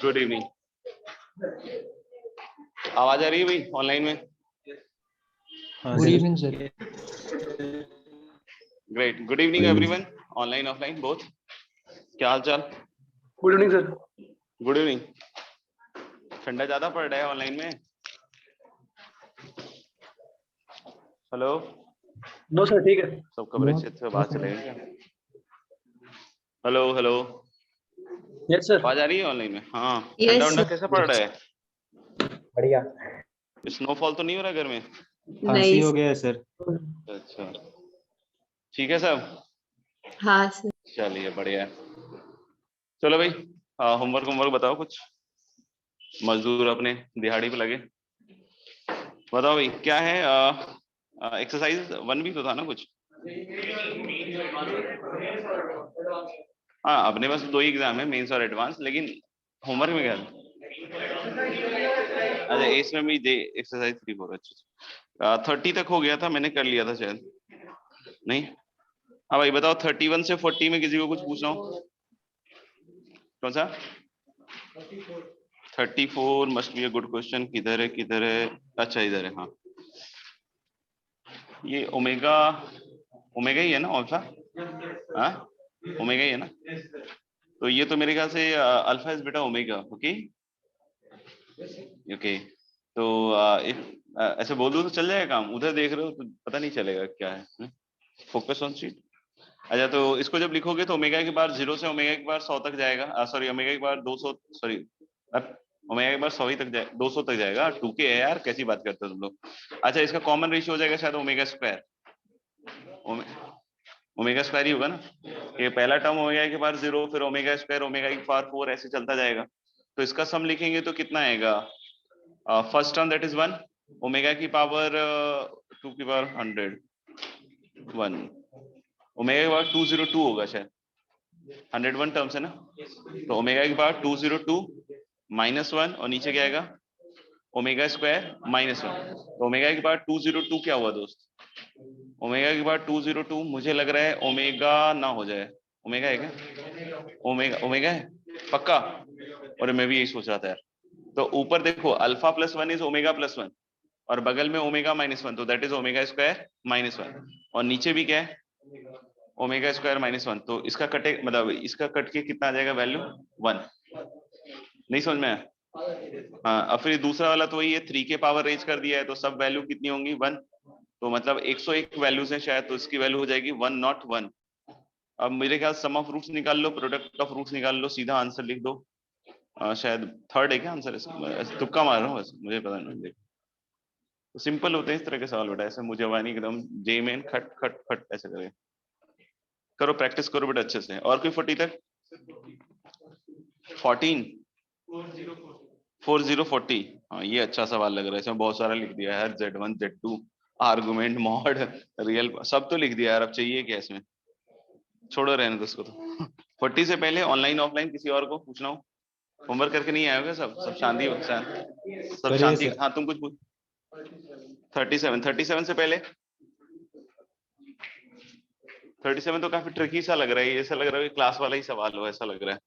Good evening. आवाज आ रही है भाई ऑनलाइन में? Good evening sir. Great. Good evening everyone, online offline both. क्या हाल चाल? Good evening sir. Good evening. ठंडा ज्यादा पड़ रहा है ऑनलाइन में? हेलो, नो सर, ठीक है। सब कवरेज अच्छे से बात चलेगा क्या? Hello hello, yes sir. आवाज आ रही है ऑनलाइन में? हाँ, ठंडा वंडा कैसा पड़ रहा है? बढ़िया। स्नोफॉल तो नहीं हो रहा घर में? खांसी हो गया है सर। अच्छा, ठीक है सब? हाँ सर। चलिए बढ़िया है। चलो भाई, होमवर्क होमवर्क बताओ कुछ। मजदूर अपने दिहाड़ी पे लगे। बताओ भाई क्या है? एक्सरसाइज 1 भी तो था ना कुछ? हाँ, अपने पास 2 ही एग्जाम है, मेंस और एडवांस, लेकिन होमवर्क में क्या था? अच्छा, इसमें भी दे एक्सरसाइज 3 4। अच्छा, 30 तक हो गया था, मैंने कर लिया था शायद। नहीं? हाँ भाई बताओ, 31 से 40 में किसी को कुछ पूछना हो? कौन सा? 34 must be a good question. किधर है किधर है? अच्छा इधर है। हाँ, ये ओमेगा, ओमेगा ही है ना अल्फा? हाँ, ओमेगा ही है ना? तो ये तो मेरे ख्याल से अल्फा इज बेटा ओमेगा। Okay okay. तो ऐसे बोल दूं तो चल जाएगा काम? उधर देख रहे हो तो पता नहीं चलेगा क्या है। Focus on sheet. अच्छा, तो इसको जब लिखोगे तो ओमेगा के बार 0 से ओमेगा के बार 100 तक जाएगा। सॉरी, ओमेगा के बार 200, सॉरी ओमेगा के बार 100 ही तक जाए, 200 तक जाएगा। 2k है यार, कैसी बात करते हो तुम लोग। अच्छा, इसका कॉमन रेशियो हो जाएगा शायद ओमेगा स्क्वायर। ओमेगा स्क्वायर ही होगा ना? ये पहला टर्म ओमेगा के बार 0, फिर ओमेगा स्क्वायर, ओमेगा की पावर 4, ऐसे चलता जाएगा। तो इसका सम लिखेंगे तो कितना आएगा? First term that is 1, omega की पावर 2 की पावर 100, 1, ओमेगा की पावर 202 होगा शायद। 101 टर्म्स है ना? तो ओमेगा की पावर 202 -1, और नीचे क्या आएगा? Omega square -1। तो ओमेगा की पावर 202 क्या हुआ दोस्त? ओमेगा की पावर 202 मुझे लग रहा है ओमेगा ना हो जाए। ओमेगा है क्या? ओमेगा, ओमेगा है पक्का? और मैं भी यही सोच रहा था यार। तो ऊपर देखो, अल्फा +1 इज ओमेगा +1, और बगल में ओमेगा -1, तो दैट इज ओमेगा स्क्वायर -1, और नीचे भी क्या है? Omega square -1। तो इसका कटे, मतलब इसका कट के कितना आ जाएगा वैल्यू? 1। नहीं समझ में आया? हाँ, अब फिर दूसरा वाला तो वही है, 3 के पावर रेज कर दिया है, तो सब वैल्यू कितनी होंगी? 1। तो मतलब 101 वैल्यूज है शायद, तो इसकी वैल्यू हो जाएगी 101। अब मेरे ख्याल सम ऑफ रूट्स निकाल लो, प्रोडक्ट ऑफ रूट्स निकाल लो, सीधा आंसर लिख दो। शायद थर्ड है क्या आंसर इसका? तुक्का मार रहा हूँ वैसे, मुझे पता नहीं। तो सिंपल होते हैं इस तरह के सवाल बेटा, ऐसे मुझे वानी एकदम जे में खट खट खट ऐसे करे। करो, प्रैक्टिस करो बेटा अच्छे से। और कोई 40 तक? 14 4040। हाँ, ये अच्छा सवाल लग रहा है, इसमें बहुत सारा लिख दिया है। Z1 Z2 argument mod real सब तो लिख दिया यार। अब चाहिए क्या इसमें? छोड़ो, रहने दो इसको। तो 40 से पहले ऑनलाइन ऑफलाइन किसी और को पूछना हो? होमवर्क करके नहीं आए होगे सब? सब शांति, सब करिए शांति। सर। हाँ, तुम कुछ पूछ। 37 से पहले? 37 तो काफी ट्रिकी सा लग रहा है, ऐसा लग रहा है कि क्लास वाला ही सवाल हो, ऐसा लग रहा है।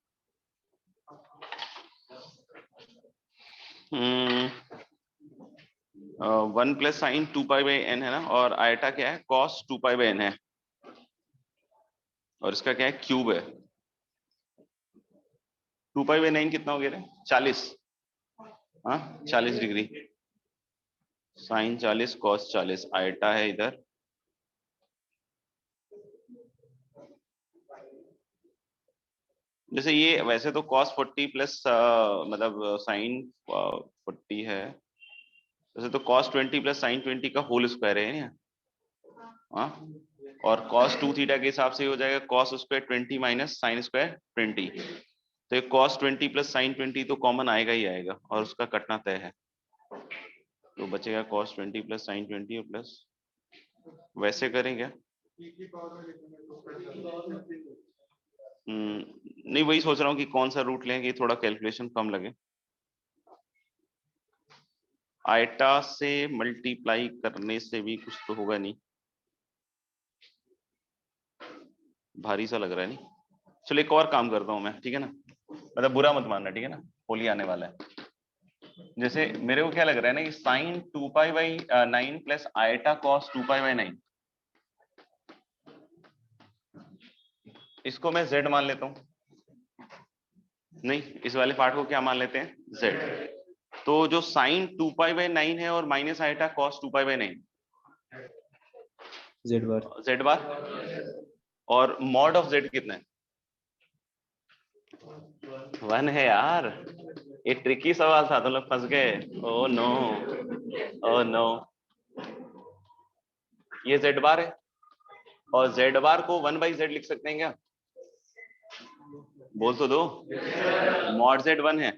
1 + sin 2π/n है ना, और आयटा क्या है? cos 2π/n है, और इसका क्या है? क्यूब है। 2π/9 कितना हो गया रे? 40। हाँ, 40 डिग्री। साइन 40 cos 40, आयटा है इधर। जैसे ये वैसे तो cos 40 प्लस मतलब साइन 40 है, वैसे तो cos 20 प्लस साइन 20 का होल स्क्वायर है ना। हाँ, और cos 2 थीटा के हिसाब से हो जाएगा cos square 20 minus sine square 20। तो ये cos 20 प्लस साइन 20 तो कॉमन आएगा ही आएगा, और उसका कटना तय है। तो बचेगा cos 20 प्लस साइन 20 और प्लस, वैसे करेंगे। नहीं, वही सोच रहा हूँ कि कौन सा रूट लें कि थोड़ा कैलकुलेशन कम लगे। आयटा से मल्टीप्लाई करने से भी कुछ तो होगा नहीं, भारी सा लग रहा है नहीं। चलो एक और काम करता हूँ मैं, ठीक है ना? मतलब बुरा मत मानना, ठीक है ना, होली आने वाला है। जैसे मेरे को क्या लग रहा है ना कि साइन 2π/9 प्लस आयटा कॉस 2π/9, इसको मैं z मान लेता हूं। नहीं, इस वाले पार्ट को क्या मान लेते हैं, z। तो जो साइन 2π/9 है और माइनस आयटा कॉस 2π/9, z बार और मॉड ऑफ z कितना है, 1 है यार। ये ट्रिकी सवाल था, तुम लोग फंस गए। Oh no, oh no. ये z बार है और z बार को 1/z लिख सकते हैं क्या, बोल तो दो। मॉड z 1 है,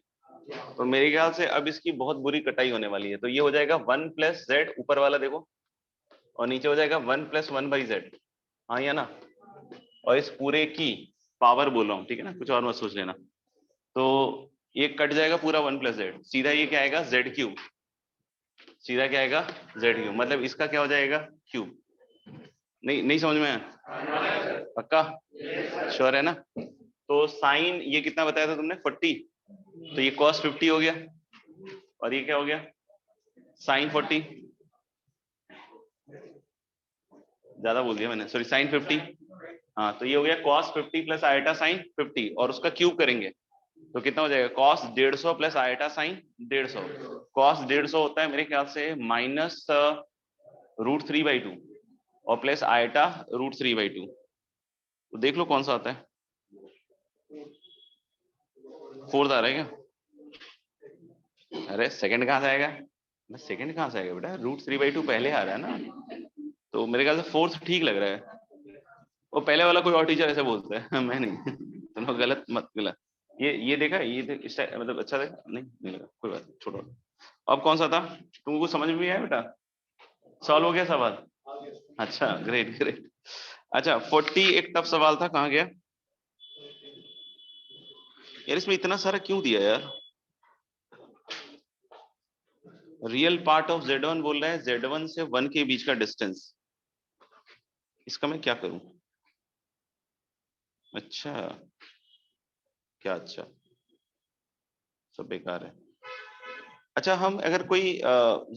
तो मेरे ख्याल से अब इसकी बहुत बुरी कटाई होने वाली है। तो ये हो जाएगा 1 + z, ऊपर वाला देखो, और नीचे हो जाएगा 1 + 1/z। हाँ या ना, और इस पूरे की पावर बोल रहा हूँ, ठीक है ना, कुछ और मत सोच लेना। तो ये कट जाएगा पूरा 1 + z, सीधा ये क्या आएगा z3, सीधा क्या आएगा z3, मतलब इसका क्या हो जाएगा क्यूब। नहीं समझ में आया, पक्का श्योर है ना। तो साइन ये कितना बताया था तुमने, 40, तो ये cos 50 हो गया, और ये क्या हो गया साइन 40, ज्यादा बोल दिया मैंने, सॉरी, साइन 50। हाँ, तो ये हो गया cos 50 प्लस आयटा साइन 50, और उसका क्यूब करेंगे तो कितना हो जाएगा, cos 150 plus iota sine 150। cos 150 होता है मेरे ख्याल से माइनस √3/2 और प्लस आयटा √3/2। तो देख लो कौन सा आता है, 4 आ रहा है क्या, अरे सेकंड कहाँ से आएगा, सेकंड कहाँ से आएगा बेटा, √3/2 पहले आ रहा है ना, तो मेरे ख्याल से 4 ठीक लग रहा है। वो पहले वाला कोई और टीचर ऐसे बोलता है मैं नहीं तुम लोग गलत मत गलत। ये देखा, ये इस मतलब अच्छा देखा, नहीं लगा, कोई बात नहीं, छोड़ो। अब कौन सा था, तुमको समझ में आया बेटा, सॉल्व हो गया सवाल, अच्छा ग्रेट ग्रेट। अच्छा 40 एक टफ सवाल था, कहाँ गया यार, इसमें इतना सारा क्यों दिया यार। रियल पार्ट ऑफ z1 बोल रहा है, z1 से 1 के बीच का डिस्टेंस, इसका मैं क्या करूं। अच्छा क्या, अच्छा सब बेकार है। अच्छा, हम अगर कोई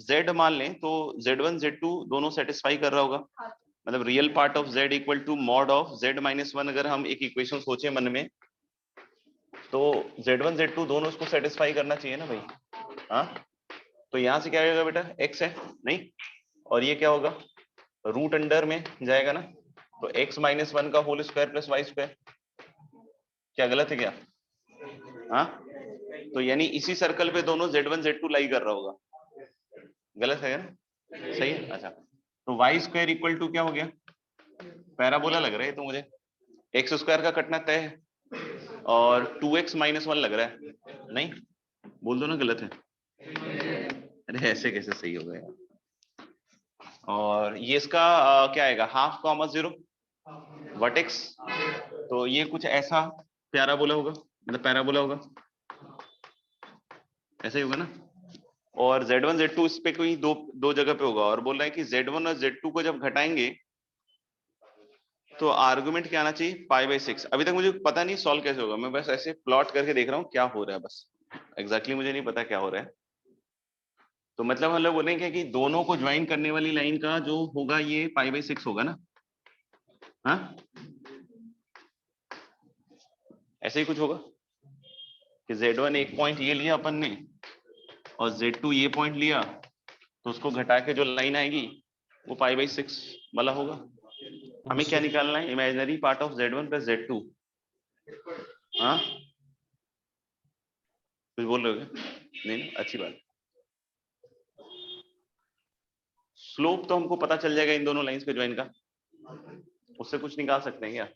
z मान लें तो z1 z2 दोनों सेटिस्फाई कर रहा होगा, मतलब real part of z equal to mod of z-1, अगर हम एक इक्वेशन सोचे मन में, तो z1 z2 दोनों उसको सेटिस्फाई करना चाहिए ना भाई। हाँ, तो यहाँ से क्या आएगा बेटा, x है नहीं, और ये क्या होगा रूट अंडर में जाएगा ना, तो x-1 का whole square plus y square, क्या गलत है क्या। हाँ, तो यानी इसी सर्कल पे दोनों z1 z2 लाई कर रहा होगा, गलत है ना, सही है। अच्छा, तो वाई स्क्वायर इक्वल टू क्या हो गया, पैराबोला लग रहा है तो मुझे, एक्स स्क्वायर का कटना तय है, और 2x - 1 लग रहा है, नहीं बोल दो ना गलत है, अरे ऐसे कैसे सही हो गया। और ये इसका क्या आएगा, हाफ कॉमा 0 वर्टेक्स, तो ये कुछ ऐसा पैराबोला होगा, मतलब पैराबोला होगा, ऐसा ही होगा ना। और z1 z2 इस पे कोई दो जगह पे होगा, और बोल रहा है कि z1 और z2 को जब घटाएंगे तो आर्गुमेंट क्या आना चाहिए, π/6। अभी तक मुझे पता नहीं सॉल्व कैसे होगा, मैं बस ऐसे प्लॉट करके देख रहा हूँ क्या हो रहा है, बस एग्जैक्टली मुझे नहीं पता क्या हो रहा है। तो मतलब हम लोग बोलेंगे कि दोनों को ज्वाइन करने वाली लाइन का जो होगा ये π/6 होगा ना। हाँ, ऐसे ही कुछ होगा कि z1 एक पॉइंट ये लिया अपन ने, और z2 ये पॉइंट लिया, तो उसको घटा के जो लाइन आएगी वो π/6 वाला होगा। हमें क्या निकालना है, imaginary part of z1 plus z2। हाँ, कुछ बोल रहे हो क्या, नहीं अच्छी बात। स्लोप तो हमको पता चल जाएगा इन दोनों लाइंस के ज्वाइन का, उससे कुछ निकाल सकते हैं क्या।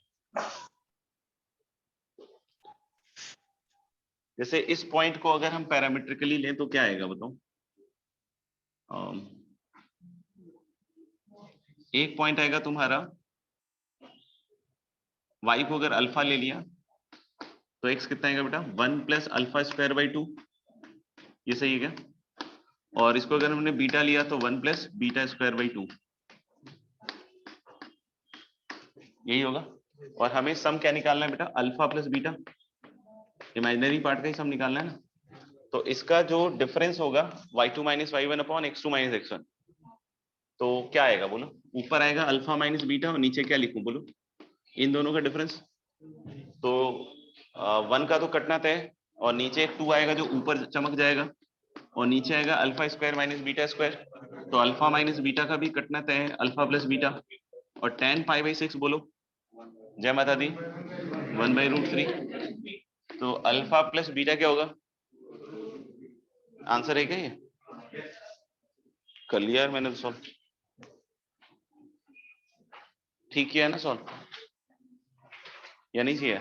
जैसे इस पॉइंट को अगर हम पैरामीट्रिकली लें तो क्या आएगा बताओ, एक पॉइंट आएगा तुम्हारा, y को अगर अल्फा ले लिया तो x कितना आएगा बेटा, 1 + α²/2, ये सही है क्या। और इसको अगर हमने बीटा लिया तो 1 + β²/2, यही होगा। और हमें सम क्या निकालना है बेटा, alpha plus beta, imaginary part का ही सम निकालना है ना, तो इसका जो डिफरेंस होगा y2 minus y1 upon x2 minus x1, तो क्या आएगा बोलो? ऊपर आएगा अल्फा माइनस बीटा और नीचे क्या लिखूं बोलो? इन दोनों का डिफरेंस। तो 1 का तो कटना तय, और नीचे एक 2 आएगा जो ऊपर चमक जाएगा, और नीचे आएगा alpha square minus beta square, तो अल्फा माइनस बीटा का भी कटना तय है, अल्फा प्लस बीटा, और tan π/6 बोलो, जय माता दी, 1/√3। तो अल्फा प्लस बीटा क्या होगा? आंसर है क्या ये? कर लिया यार मैंने तो सॉल्व, ठीक किया है ना सॉल्व, या नहीं किया?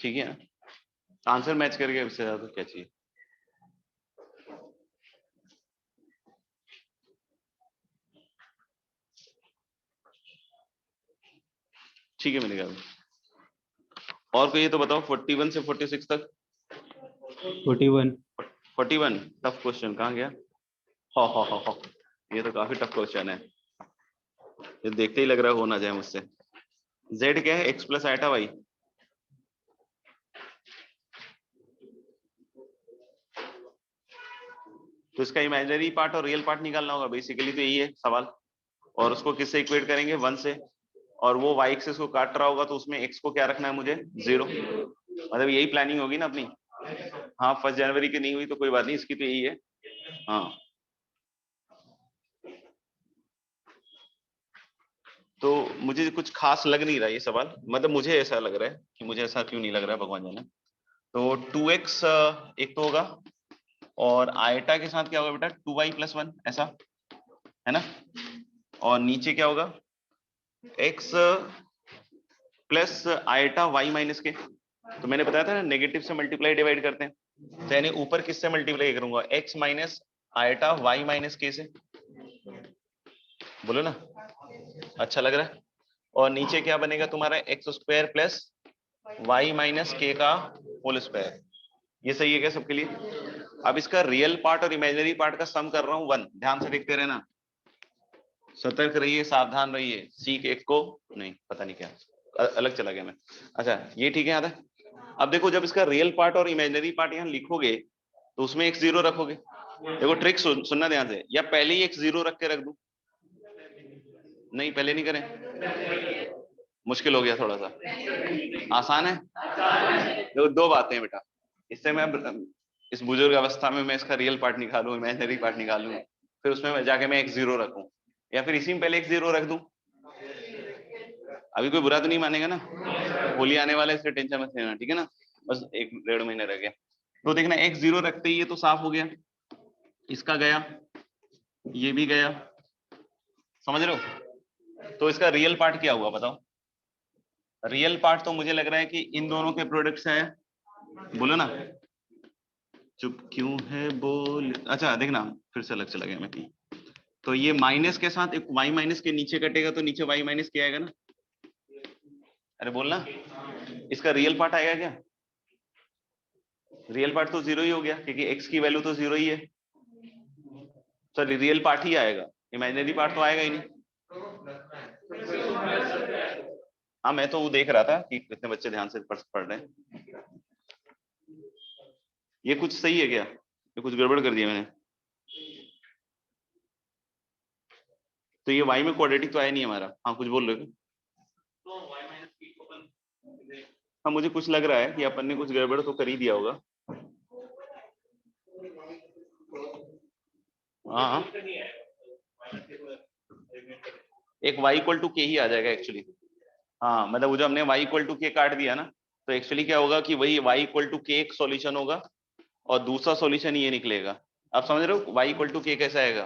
ठीक है, आंसर मैच करके इससे ज्यादा तो क्या चाहिए? ठीक है, मैंने कहा। और कोई ये तो बताओ 41 से 46 तक। 41 टफ क्वेश्चन, कहाँ गया? हो, ये तो काफी टफ क्वेश्चन है, ये देखते ही लग रहा है हो ना जाए मुझसे। z क्या है? x plus iota y। तो इसका इमेजिनरी पार्ट और रियल पार्ट निकालना होगा, बेसिकली तो यही है सवाल। और उसको किससे इक्वेट करेंगे? 1 से, और वो y एक्सिस को काट रहा होगा तो उसमें x को क्या रखना है मुझे? 0। मतलब यही प्लानिंग होगी ना अपनी। हाँ, 1 जनवरी की नहीं हुई तो कोई बात नहीं, इसकी तो यही है। हाँ, तो मुझे कुछ खास लग नहीं रहा ये सवाल, मतलब मुझे ऐसा लग रहा है कि मुझे ऐसा क्यों नहीं लग रहा है भगवान जाने। तो 2x एक तो होगा, और आयटा के साथ क्या होगा बेटा? 2y प्लस 1, ऐसा है ना। और नीचे क्या होगा? x plus eta y minus के। तो मैंने बताया था ना, नेगेटिव से मल्टीप्लाई डिवाइड करते हैं, तो यानी ऊपर किससे मल्टीप्लाई करूंगा? x minus eta y minus के से। बोलो ना, अच्छा लग रहा है। और नीचे क्या बनेगा तुम्हारा? X square plus y minus k का होल स्क्वायर। ये सही है क्या सबके लिए? अब इसका रियल पार्ट और इमेजिनरी पार्ट का सम कर रहा हूं 1, ध्यान से देखते रहना, सतर्क रहिए, सावधान रहिए। सीख एक को नहीं, पता नहीं क्या अलग चला गया मैं। अच्छा, ये ठीक है, याद है। अब देखो, जब इसका रियल पार्ट और इमेजिनरी पार्ट यहाँ लिखोगे तो उसमें x0 रखोगे। देखो ट्रिक सुनना ध्यान से, या पहले ही x0 रख के रख दूं? नहीं, पहले नहीं करें, मुश्किल हो गया थोड़ा सा। आसान है। दो बातें हैं बेटा, इससे मैं इस बुजुर्ग अवस्था में मैं इसका रियल पार्ट निकालूं, इमेजिनरी पार्ट निकालूं, फिर उसमें जाके मैं x0 रखूं, या फिर इसी में पहले x0 रख दूं। अभी कोई बुरा तो नहीं मानेगा ना? होली आने वाला है, इसलिए टेंशन मत लेना, ठीक है ना? बस 1-1.5 महीने रह गए। तो देखना, x0 रखते ही ये तो साफ हो गया, इसका गया, ये भी गया, समझ रहे हो? तो इसका रियल पार्ट क्या हुआ बताओ? रियल पार्ट तो मुझे लग रहा है कि इन दोनों के प्रोडक्ट से है। बोलो ना, चुप क्यों है बोल। अच्छा देखना, फिर से अलग चला गया मैं। तो ये माइनस के साथ एक y माइनस के नीचे कटेगा, तो नीचे y माइनस क्या आएगा ना? अरे बोलना, इसका रियल पार्ट आएगा क्या? रियल पार्ट तो 0 ही हो गया, क्योंकि x की वैल्यू तो 0 ही है। सॉरी, रियल पार्ट ही आएगा, इमेजिनरी पार्ट तो आएगा ही नहीं। हाँ, मैं तो वो देख रहा था कि कितने बच्चे ध्यान से पढ़ रहे हैं। ये कुछ सही है क्या? ये कुछ गड़बड़ कर दिया मैंने? तो ये y में क्वाड्रेटिक तो आया नहीं हमारा। हाँ, कुछ बोल रहे हो? हाँ, मुझे कुछ लग रहा है कि अपन ने कुछ गड़बड़ तो कर ही दिया होगा। हाँ, एक y इक्वल टू के ही आ जाएगा एक्चुअली। हाँ, मतलब वो जो हमने y इक्वल टू के काट दिया ना, तो एक्चुअली क्या होगा कि वही y इक्वल टू के एक सॉल्यूशन होगा, और दूसरा सॉल्यूशन ये निकलेगा। आप समझ रहे हो y इक्वल टू के कैसे आएगा?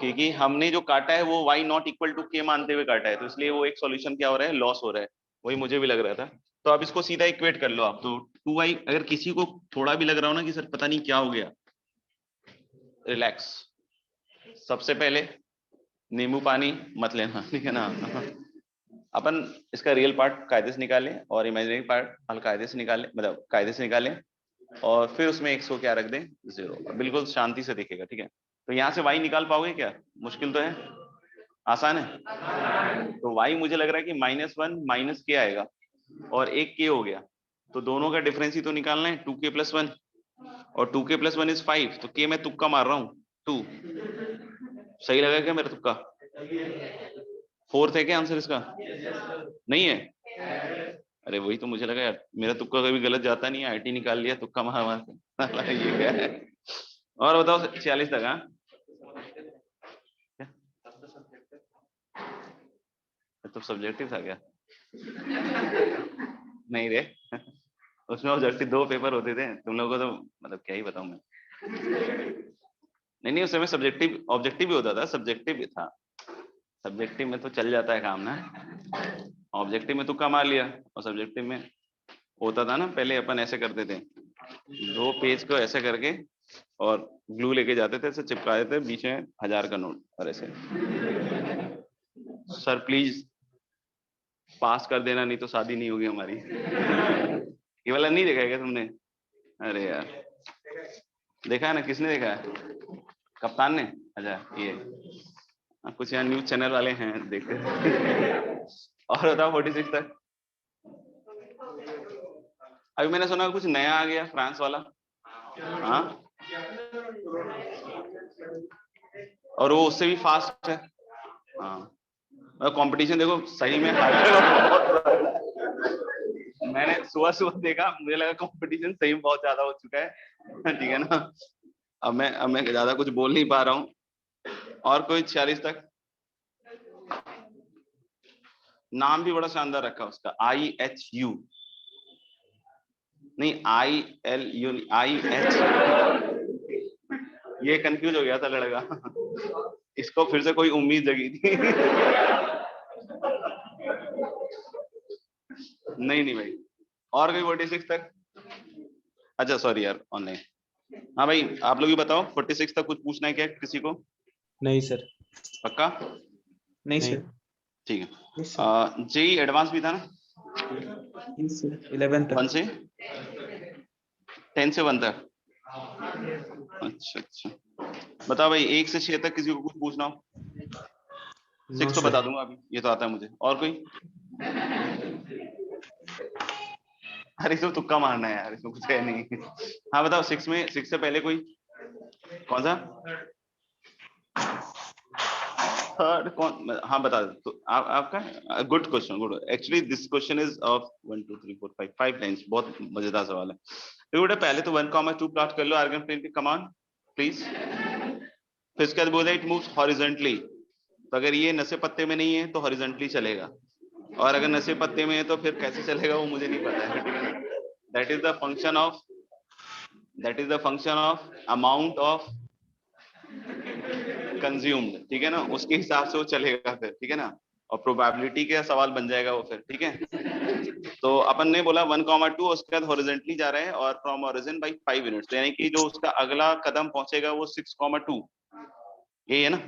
क्योंकि हमने जो काटा है वो y नॉट इक्वल टू के मानते हुए काटा है, तो इसलिए वो एक सॉल्यूशन क्या हो रहा है? लॉस हो रहा है। वही मुझे भी लग रहा था। तो अब इसको सीधा इक्वेट कर लो आप। तो 2y, अगर किसी को थोड़ा भी लग रहा हो ना कि सर पता नहीं क्या हो गया, रिलैक्स। सबसे पहले नींबू पानी मत लेना, ठीक है ना? अपन इसका रियल पार्ट कायदे से निकालें और इमेजिनरी पार्ट अलकायदे से निकालें, मतलब कायदे से निकालें, और फिर उसमें x को क्या रख दें? 0। बिल्कुल शांति से दिखेगा, ठीक है? तो यहाँ से y निकाल पाओगे क्या? मुश्किल तो है? आसान है? तो y मुझे लग रहा है कि -1 माइनस के आएगा, और एक k हो गया, तो दोनों का डिफरेंस ही तो निकालना है, 2k + 1 और 2k + 1 इज 5, तो k मैं तुक्का मार रहा हूँ 2। सही लगा क्या मेरा तुक्का? 4th है क्या आंसर इसका? नहीं है? अरे वही तो मुझे लगा यार, मेरा तुक्का कभी गलत जाता नहीं है, आईटी निकाल लिया तुक्का मार मार के। ये क्या है? और बताओ 46 तक। हाँ तो सब्जेक्टिव था क्या? नहीं रे, उसमें ऑब्जेक्टिव 2 पेपर होते थे, तुम लोगों को तो मतलब क्या ही बताऊं मैं। नहीं, उस समय सब्जेक्टिव ऑब्जेक्टिव भी होता था, सब्जेक्टिव भी था। सब्जेक्टिव में तो चल जाता है काम ना, ऑब्जेक्टिव में तुक्का मार लिया, और सब्जेक्टिव में होता था ना, पहले अपन ऐसे करते थे, 2 पेज को ऐसे करके और ग्लू लेके जाते थे, ऐसे चिपका देते, बीच में 1000 का नोट और ऐसे। सर प्लीज पास कर देना, नहीं तो शादी नहीं होगी हमारी। ये वाला नहीं देखा है क्या तुमने? अरे यार देखा है ना, किसने देखा है? कप्तान ने? अच्छा ये कुछ यहाँ न्यूज चैनल वाले हैं, देखते हैं। और बताओ 46 तक। अभी मैंने सुना कुछ नया आ गया, फ्रांस वाला। हाँ, और वो उससे भी फास्ट है। हाँ, कंपटीशन देखो सही में। मैंने सुबह सुबह देखा, मुझे लगा कंपटीशन सही में बहुत ज्यादा हो चुका है। ठीक है ना, अब मैं ज्यादा कुछ बोल नहीं पा रहा हूँ। और कोई 46 तक? नाम भी बड़ा शानदार रखा उसका, IHU नहीं, ILU, IH। ये कंफ्यूज हो गया था लड़का, इसको फिर से कोई उम्मीद जगी थी। नहीं भाई, और कोई 46 तक? अच्छा सॉरी यार, ऑनलाइन। हाँ भाई, आप लोग ही बताओ 46 तक कुछ पूछना है क्या किसी को? नहीं सर। पक्का? नहीं सर। ठीक है। जेई एडवांस भी था ना? 11 तक। 1 से 10 से 1 तक। अच्छा, बताओ भाई 1 से 6 तक किसी को कुछ पूछना हो? 6 तो बता दूंगा अभी, ये तो आता है मुझे। और कोई? अरे इसमें तुक्का मारना है यार, इसमें कुछ है नहीं। हाँ बताओ 6 में, 6 से पहले कोई? कौन सा? थर्ड कौन? हाँ बता दो तो आपका। Good question, good. Actually this question is of 1 2 3 4 5 lines. बहुत मजेदार सवाल है। तो बेटा पहले तो 1,2 प्लॉट कर लो आर्गन प्लेन के, कमान प्लीज। फिर इसके बाद बोला इट मूव्स हॉरिजॉन्टली, तो अगर ये नशे पत्ते में नहीं है तो हॉरिजॉन्टली चलेगा, और अगर नशे पत्ते में है तो फिर कैसे चलेगा वो मुझे नहीं पता है। That is the function of amount of consumed, ठीक है ना, उसके हिसाब से वो चलेगा फिर, ठीक है ना, और प्रोबेबिलिटी का सवाल बन जाएगा वो फिर, ठीक है। तो अपन ने बोला 1,2 उसके बाद हॉरिजॉन्टली जा रहा है, और फ्रॉम ओरिजिन बाय 5 यूनिट्स, यानी कि जो उसका अगला कदम पहुंचेगा वो 6,2, यही है ना।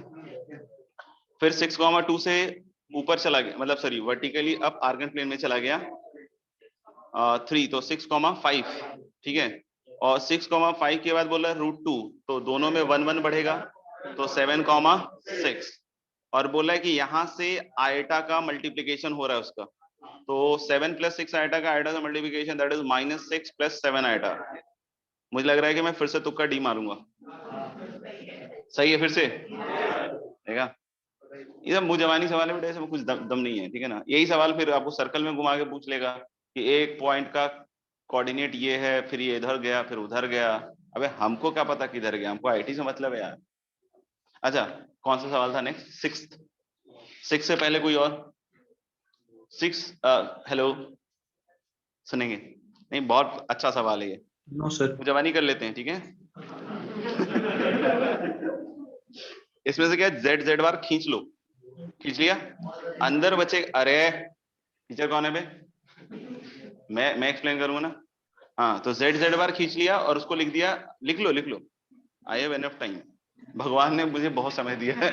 फिर 6,2 से ऊपर चला गया, मतलब sorry vertically up Argand plane में चला गया 3, तो 6,5, ठीक है। और 6,5 के बाद बोला √2, तो दोनों में 1 1 बढ़ेगा, तो 7,6। और बोला है कि यहाँ से आयटा का मल्टीप्लीकेशन हो रहा है उसका, तो 7 + 6 आयटा का आयटा का मल्टीप्लीकेशन, दैट इज -6 + 7 आयटा। मुझे लग रहा है कि मैं फिर से तुक्का डी मारूंगा। सही है? फिर से देखा, ये सब मुंह जवानी सवाल है बेटा, इसमें कुछ दम नहीं है, ठीक है ना। यही सवाल फिर आपको सर्कल में घुमा के पूछ लेगा कि एक पॉइंट का कोऑर्डिनेट ये है, फिर ये इधर गया, फिर उधर गया। अबे हमको क्या पता किधर गया, हमको आईटी से मतलब है यार। अच्छा, कौन सा सवाल था नेक्स्ट? 6 से पहले कोई और? 6 हेलो, सुनेंगे? नहीं, बहुत अच्छा सवाल है ये। No sir. जवानी कर लेते हैं, ठीक है। इसमें से क्या Z बार खींच लो, खींच लिया, अंदर बचे, अरे टीचर कौन है बे? मैं एक्सप्लेन करूंगा ना। हाँ, तो Z बार खींच लिया और उसको लिख दिया, लिख लो, आई हैव एनफ टाइम। भगवान ने मुझे बहुत समय दिया है।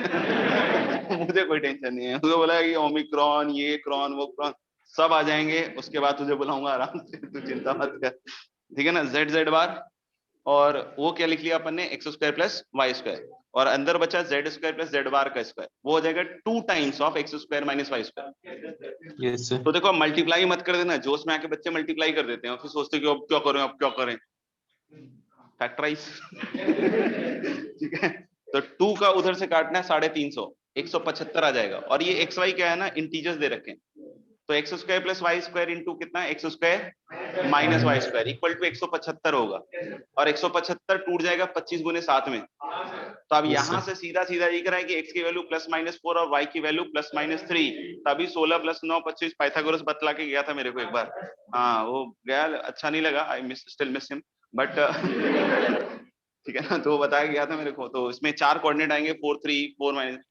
मुझे कोई टेंशन नहीं है। मुझे बोला कि ओमिक्रॉन, ये क्रॉन, वो क्रॉन सब आ जाएंगे, उसके बाद तुझे बुलाऊंगा आराम से, तू चिंता मत कर, ठीक है ना। Z बार और वो क्या लिख लिया अपन ने, x square plus y square, और अंदर बचा z square plus z bar का स्क्वायर, वो हो जाएगा 2 times of x square minus y square. Yes sir. तो देखो मल्टीप्लाई मत कर देना, जोश में आके बच्चे मल्टीप्लाई कर देते हैं और फिर सोचते हैं कि अब क्या करें अब क्या करें, फैक्टराइज। ठीक है, तो 2 का उधर से काटना है 350, 175 आ जाएगा, और ये एक्स वाई क्या है ना, इंटीजर्स दे रखे हैं, तो x square plus y square into कितना है, x square minus y square equal to 175 होगा, और 175 टूट जाएगा 25 गुने 7 में। तो अब Yes, यहां sir. से सीधा सीधा दिख रहा है कि x की वैल्यू प्लस माइनस 4 और y की वैल्यू प्लस माइनस 3, तभी 16 प्लस 9 25 पाइथागोरस बतला के गया था मेरे को एक बार। हाँ वो गया, अच्छा नहीं लगा, I miss still miss him, but ठीक है ना, तो वो बताया गया था मेरे को। तो इसमें 4 कोऑर्डिनेट आएंगे, 4 3 4 माइनस।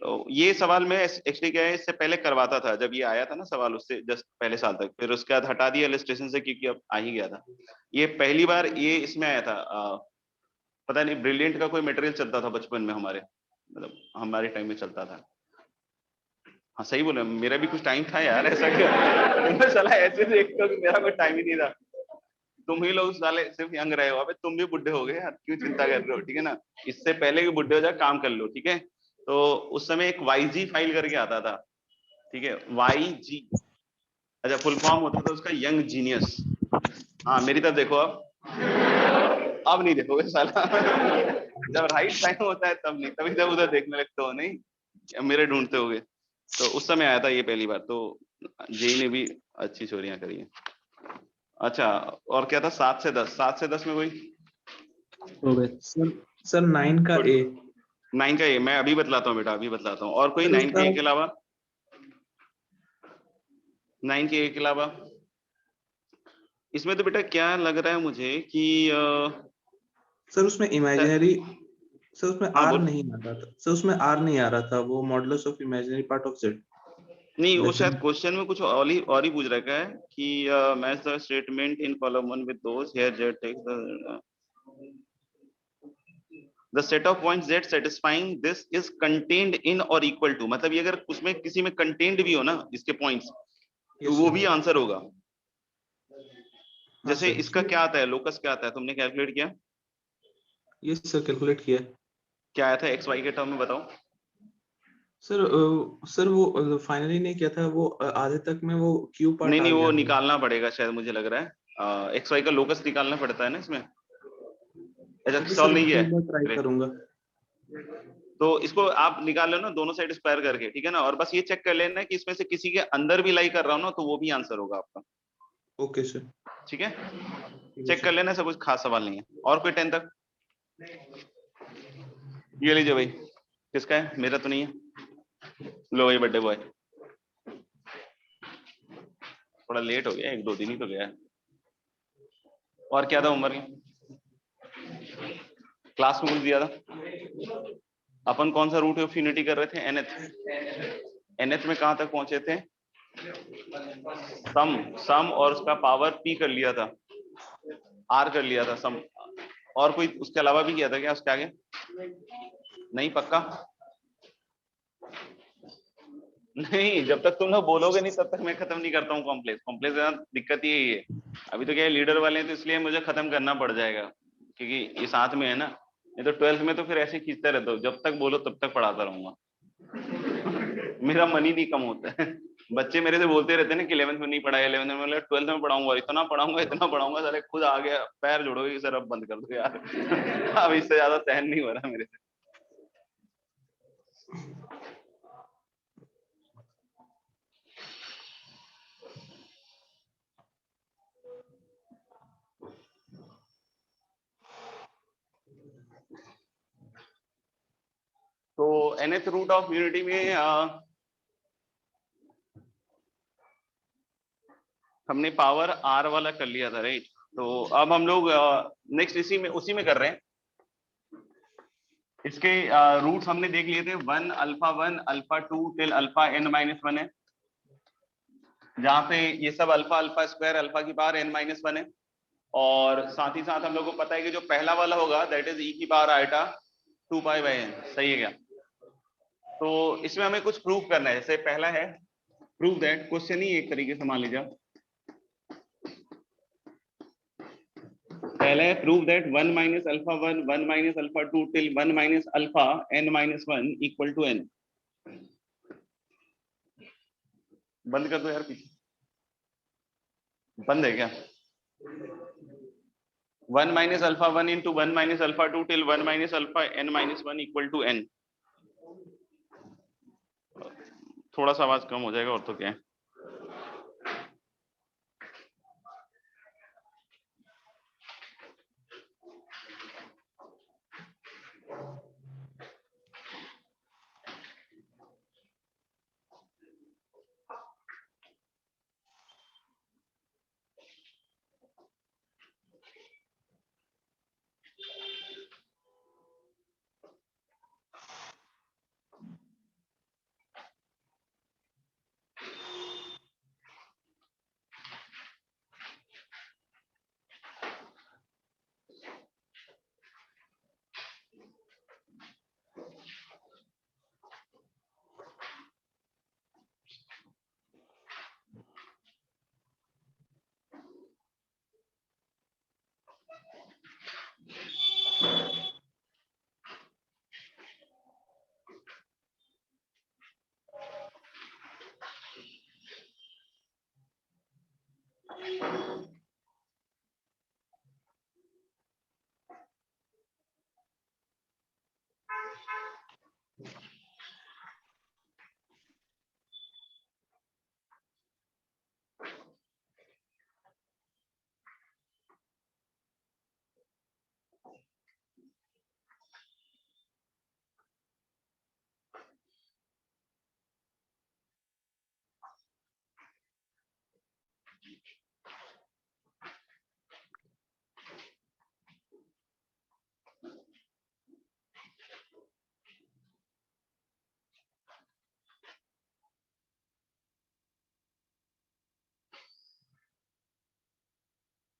तो ये सवाल मैं एक्चुअली क्या है, इससे पहले करवाता था जब ये आया था ना सवाल, उससे जस्ट पहले साल तक, फिर उसके बाद हटा दिया इलस्ट्रेशन से क्योंकि अब आ ही गया था। ये पहली बार ये इसमें आया था, पता नहीं ब्रिलियंट का कोई मटेरियल चलता था बचपन में हमारे, मतलब हमारे टाइम में चलता था। हाँ सही बोले, मेरा भी कुछ टाइम था यार, ऐसा क्या मैं साला ऐसे देखता हूँ कि मेरा कोई टाइम ही नहीं था। तुम ही लोग साले सिर्फ यंग रहे हो, अबे तुम भी बुढ़े हो गए यार, क्यों चिंता कर रहे हो, ठीक है ना, इससे पहले कि बुढ़े हो जाए काम कर लो, ठीक है। तो उस समय एक YG फाइल करके आता था, ठीक है, YG, अच्छा फुल फॉर्म होता था उसका यंग जीनियस। हाँ मेरी तरफ देखो, अब नहीं देखोगे साला। जब राइट टाइम होता है तब नहीं, तभी जब उधर देखने लगते हो, नहीं मेरे ढूंढते होगे। तो उस समय आया था ये पहली बार, तो जेई ने भी अच्छी चोरियां करी है। अच्छा और क्या था, 7 से 10, 7 से 10 में कोई हो गए सर। सर 9 का ए। 9 का ये मैं अभी बतलाता हूँ बेटा, अभी बतलाता हूँ। और कोई सर 9 के उसका ए के अलावा, 9 के ए के अलावा इसमें तो बेटा क्या लग रहा है मुझे कि सर उसमें इमेजिनरी, सर उसमें हाँ आर बोल, नहीं आ रहा था, सर उसमें आर नहीं आ रहा था, वो modulus of imaginary part of Z. नहीं वो शायद लेकिन क्वेश्चन में कुछ और ही पूछ रखा है कि match the statement in column 1 with those here z takes the set of points z satisfying this is contained in or equal to, मतलब ये अगर उसमें किसी में कंटेंट भी हो ना इसके पॉइंट्स, तो यस वो सर। भी आंसर होगा। हाँ जैसे सर। इसका क्या आता है, लोकस क्या आता है, तुमने कैलकुलेट किया, यस सर, कैलकुलेट किया। क्या आया था एक्स वाई के टर्म में बताओ। सर सर वो फाइनली नहीं किया था, वो आधे तक में वो क्यू पार्ट नहीं आ नहीं वो गया था। निकालना पड़ेगा शायद, मुझे लग रहा है एक्स वाई का लोकस निकालना पड़ता है ना इसमें। अच्छा ओके सॉल्व सर, नहीं मैं किया एक बार ट्राई है, करूंगा। तो इसको आप निकाल लो ना दोनों साइड स्क्वायर करके, ठीक है ना, और बस ये चेक कर लेना कि इसमें से किसी के अंदर भी लाई कर रहा हो ना, तो वो भी आंसर होगा आपका, ओके सर। ठीक है। ठीक है चेक कर सर। लेना, सब कुछ खास सवाल नहीं है। और कोई 10 तक, ये लीजिए भाई, किसका है, मेरा तो नहीं है, लो भाई बर्थडे बॉय, थोड़ा लेट हो गया, 1 2 दिन ही तो गया है। और क्या था उम्र में, क्लास में कुछ दिया था, अपन कौन सा रूट ऑफ यूनिटी कर रहे थे, nth में कहां तक पहुंचे थे, सम और उसका पावर p कर लिया था, r कर लिया था सम, और कोई उसके अलावा भी किया था क्या उसके आगे, नहीं पक्का, नहीं जब तक तुम लोग बोलोगे नहीं तब तक मैं खत्म नहीं करता हूँ कॉम्प्लेक्स। कॉम्प्लेक्स दिक्कत यही है, अभी तो क्या है लीडर वाले हैं तो इसलिए मुझे खत्म करना पड़ जाएगा, क्योंकि ये साथ में है ना, नहीं तो 12th में तो फिर ऐसे खींचता रहता हूँ, जब तक बोलो तब तक पढ़ाता रहूंगा। मेरा मन ही नहीं कम होता है। बच्चे मेरे से बोलते रहते हैं ना कि 11th में नहीं पढ़ाया, 11th में, 12th में पढ़ाऊंगा, इतना पढ़ाऊंगा साले खुद आ गया पैर जोड़ोगे कि सर अब बंद कर दो यार। अब इससे ज्यादा सहन नहीं हो रहा मेरे से। तो nth रूट ऑफ यूनिटी में हमने पावर r वाला कर लिया था, राइट। तो अब हम लोग नेक्स्ट उसी में कर रहे हैं। इसके रूट्स हमने देख लिए थे, 1 alpha 1 alpha 2 till alpha n-1 है, जहां पे ये सब अल्फा अल्फा स्क्वायर अल्फा की पावर n-1 है। और साथ ही साथ हम लोग को पता है कि जो पहला वाला होगा दैट इज e की पावर आइटा 2π/n, सही है क्या। तो इसमें हमें कुछ प्रूव करना है, जैसे पहला है प्रूव दैट, क्वेश्चन ही एक तरीके से मान लीजिए पहले है prove that 1 minus alpha 1 1 minus alpha 2 till 1 minus alpha n minus 1 equal to n। बंद कर दो यार पीछे, बंद है क्या? 1 minus alpha 1 into 1 minus alpha 2 till 1 minus alpha n minus 1 equal to n। थोड़ा सा आवाज कम हो जाएगा और तो क्या है।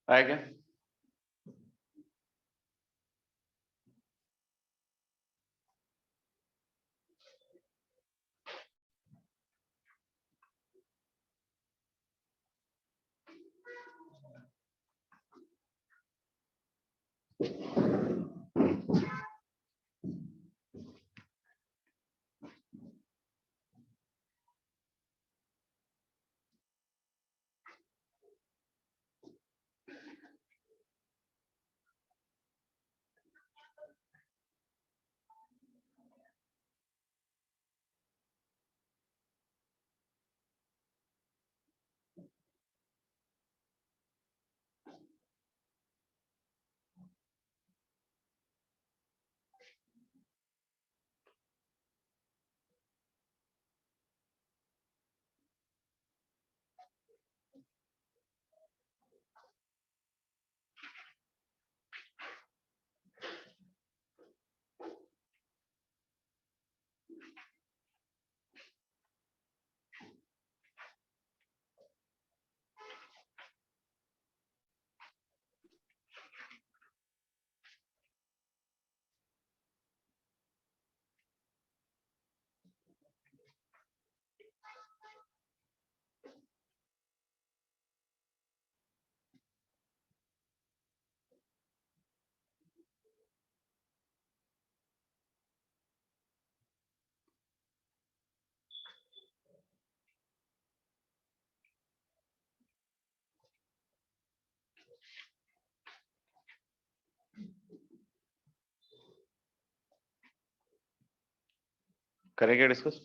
आया क्या? करेंगे डिस्कस?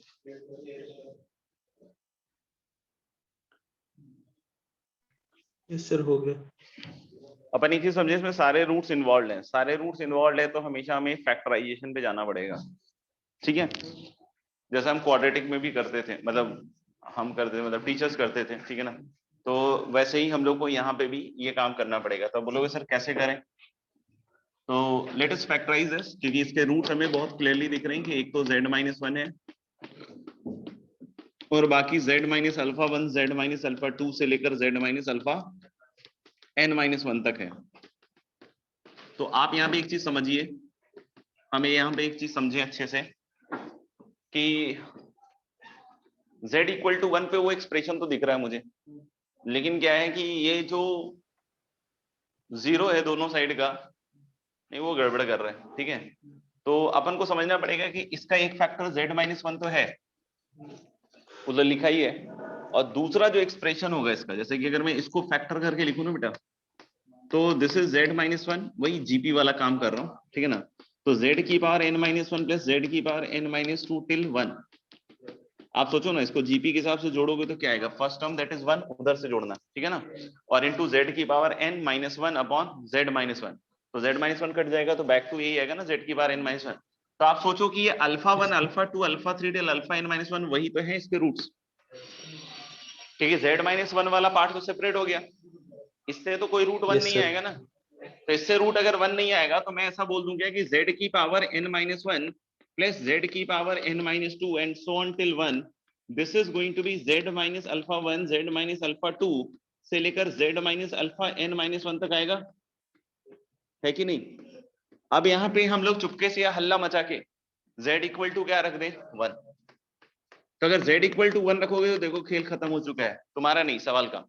यस सर, हो गया। अपन एक चीज समझे, इसमें सारे रूट्स इन्वॉल्व हैं, सारे रूट्स इन्वॉल्व है तो हमेशा हमें फैक्टराइजेशन पे जाना पड़ेगा, ठीक है? जैसे हम क्वाड्रेटिक में भी करते थे, मतलब हम करते थे, मतलब टीचर्स करते थे, ठीक है ना? तो वैसे ही हम लोग को यहाँ पे भी ये काम करना पड़ेगा। तो बोलोगे सर कैसे करें? तो लेट अस फैक्टराइज दिस, क्योंकि इसके रूट्स हमें बहुत क्लियरली दिख रहे हैं कि एक तो z-1 है और बाकी z-α1 z-α2 से लेकर z-αn-1 तक है। तो आप यहाँ पे एक चीज समझिए, हमें यहाँ पे एक चीज समझे अच्छे से कि z इक्वल टू 1 पे वो एक्सप्रेशन तो दिख रहा है मुझे, लेकिन क्या है कि ये जो जीरो है दोनों साइड का, नहीं वो गड़बड़ कर रहे हैं, ठीक है। तो अपन को समझना पड़ेगा कि इसका एक फैक्टर z-1 तो है, उधर लिखा ही है, और दूसरा जो एक्सप्रेशन होगा इसका, जैसे कि अगर मैं इसको फैक्टर करके लिखूं ना बेटा, तो दिस इज z-1, वही जीपी वाला काम कर रहा हूँ, ठीक है ना। तो z की पावर n-1 प्लस z की पावर n-2 टिल 1। आप सोचो ना, इसको जीपी के हिसाब से जोड़ोगे तो क्या आएगा, फर्स्ट टर्म दैट इज 1 उधर से जोड़ना, ठीक है ना, और इनटू z की पावर n-1 अपॉन z-1, तो z-1 कट जाएगा तो बैक टू यही आएगा ना, z की पावर n-1। तो आप सोचो कि ये alpha 1 alpha 2 alpha 3 till alpha n-1 वही तो है इसके रूट्स, ठीक है। z-1 वाला पार्ट तो सेपरेट हो गया, इससे तो कोई रूट 1 Yes, नहीं sir. आएगा ना, तो इससे रूट अगर 1 नहीं आएगा तो मैं ऐसा बोल दूंगा कि z की पावर n-1 प्लस z की power n-2 and so on till 1, this is going to be z minus alpha 1 z minus alpha 2 से लेकर z माइनस अल्फा n-1 तक आएगा, है कि नहीं। अब यहाँ पे हम लोग चुपके से हल्ला मचा के z इक्वल टू क्या रख दे 1, तो अगर z इक्वल टू 1 रखोगे तो देखो खेल खत्म हो चुका है, तुम्हारा नहीं सवाल का।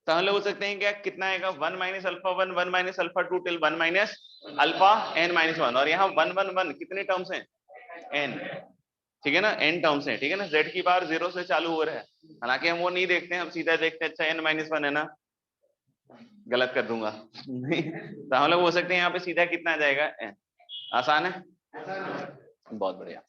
तो हम लोग हो सकते हैं क्या, कितना आएगा 1 minus alpha 1 1 minus alpha 2 till 1 minus alpha n-1, और यहाँ 1 1 1 कितने टर्म्स हैं n, ठीक है ना, n टर्म्स हैं, ठीक है ना। z की बार 0 से चालू हो रहा है, हालांकि हम वो नहीं देखते हैं, हम सीधा देखते हैं अच्छा n-1 है ना, गलत कर दूंगा नहीं, तो हम लोग हो सकते हैं यहाँ पे सीधा कितना आ जाएगा n, आसान है, बहुत बढ़िया।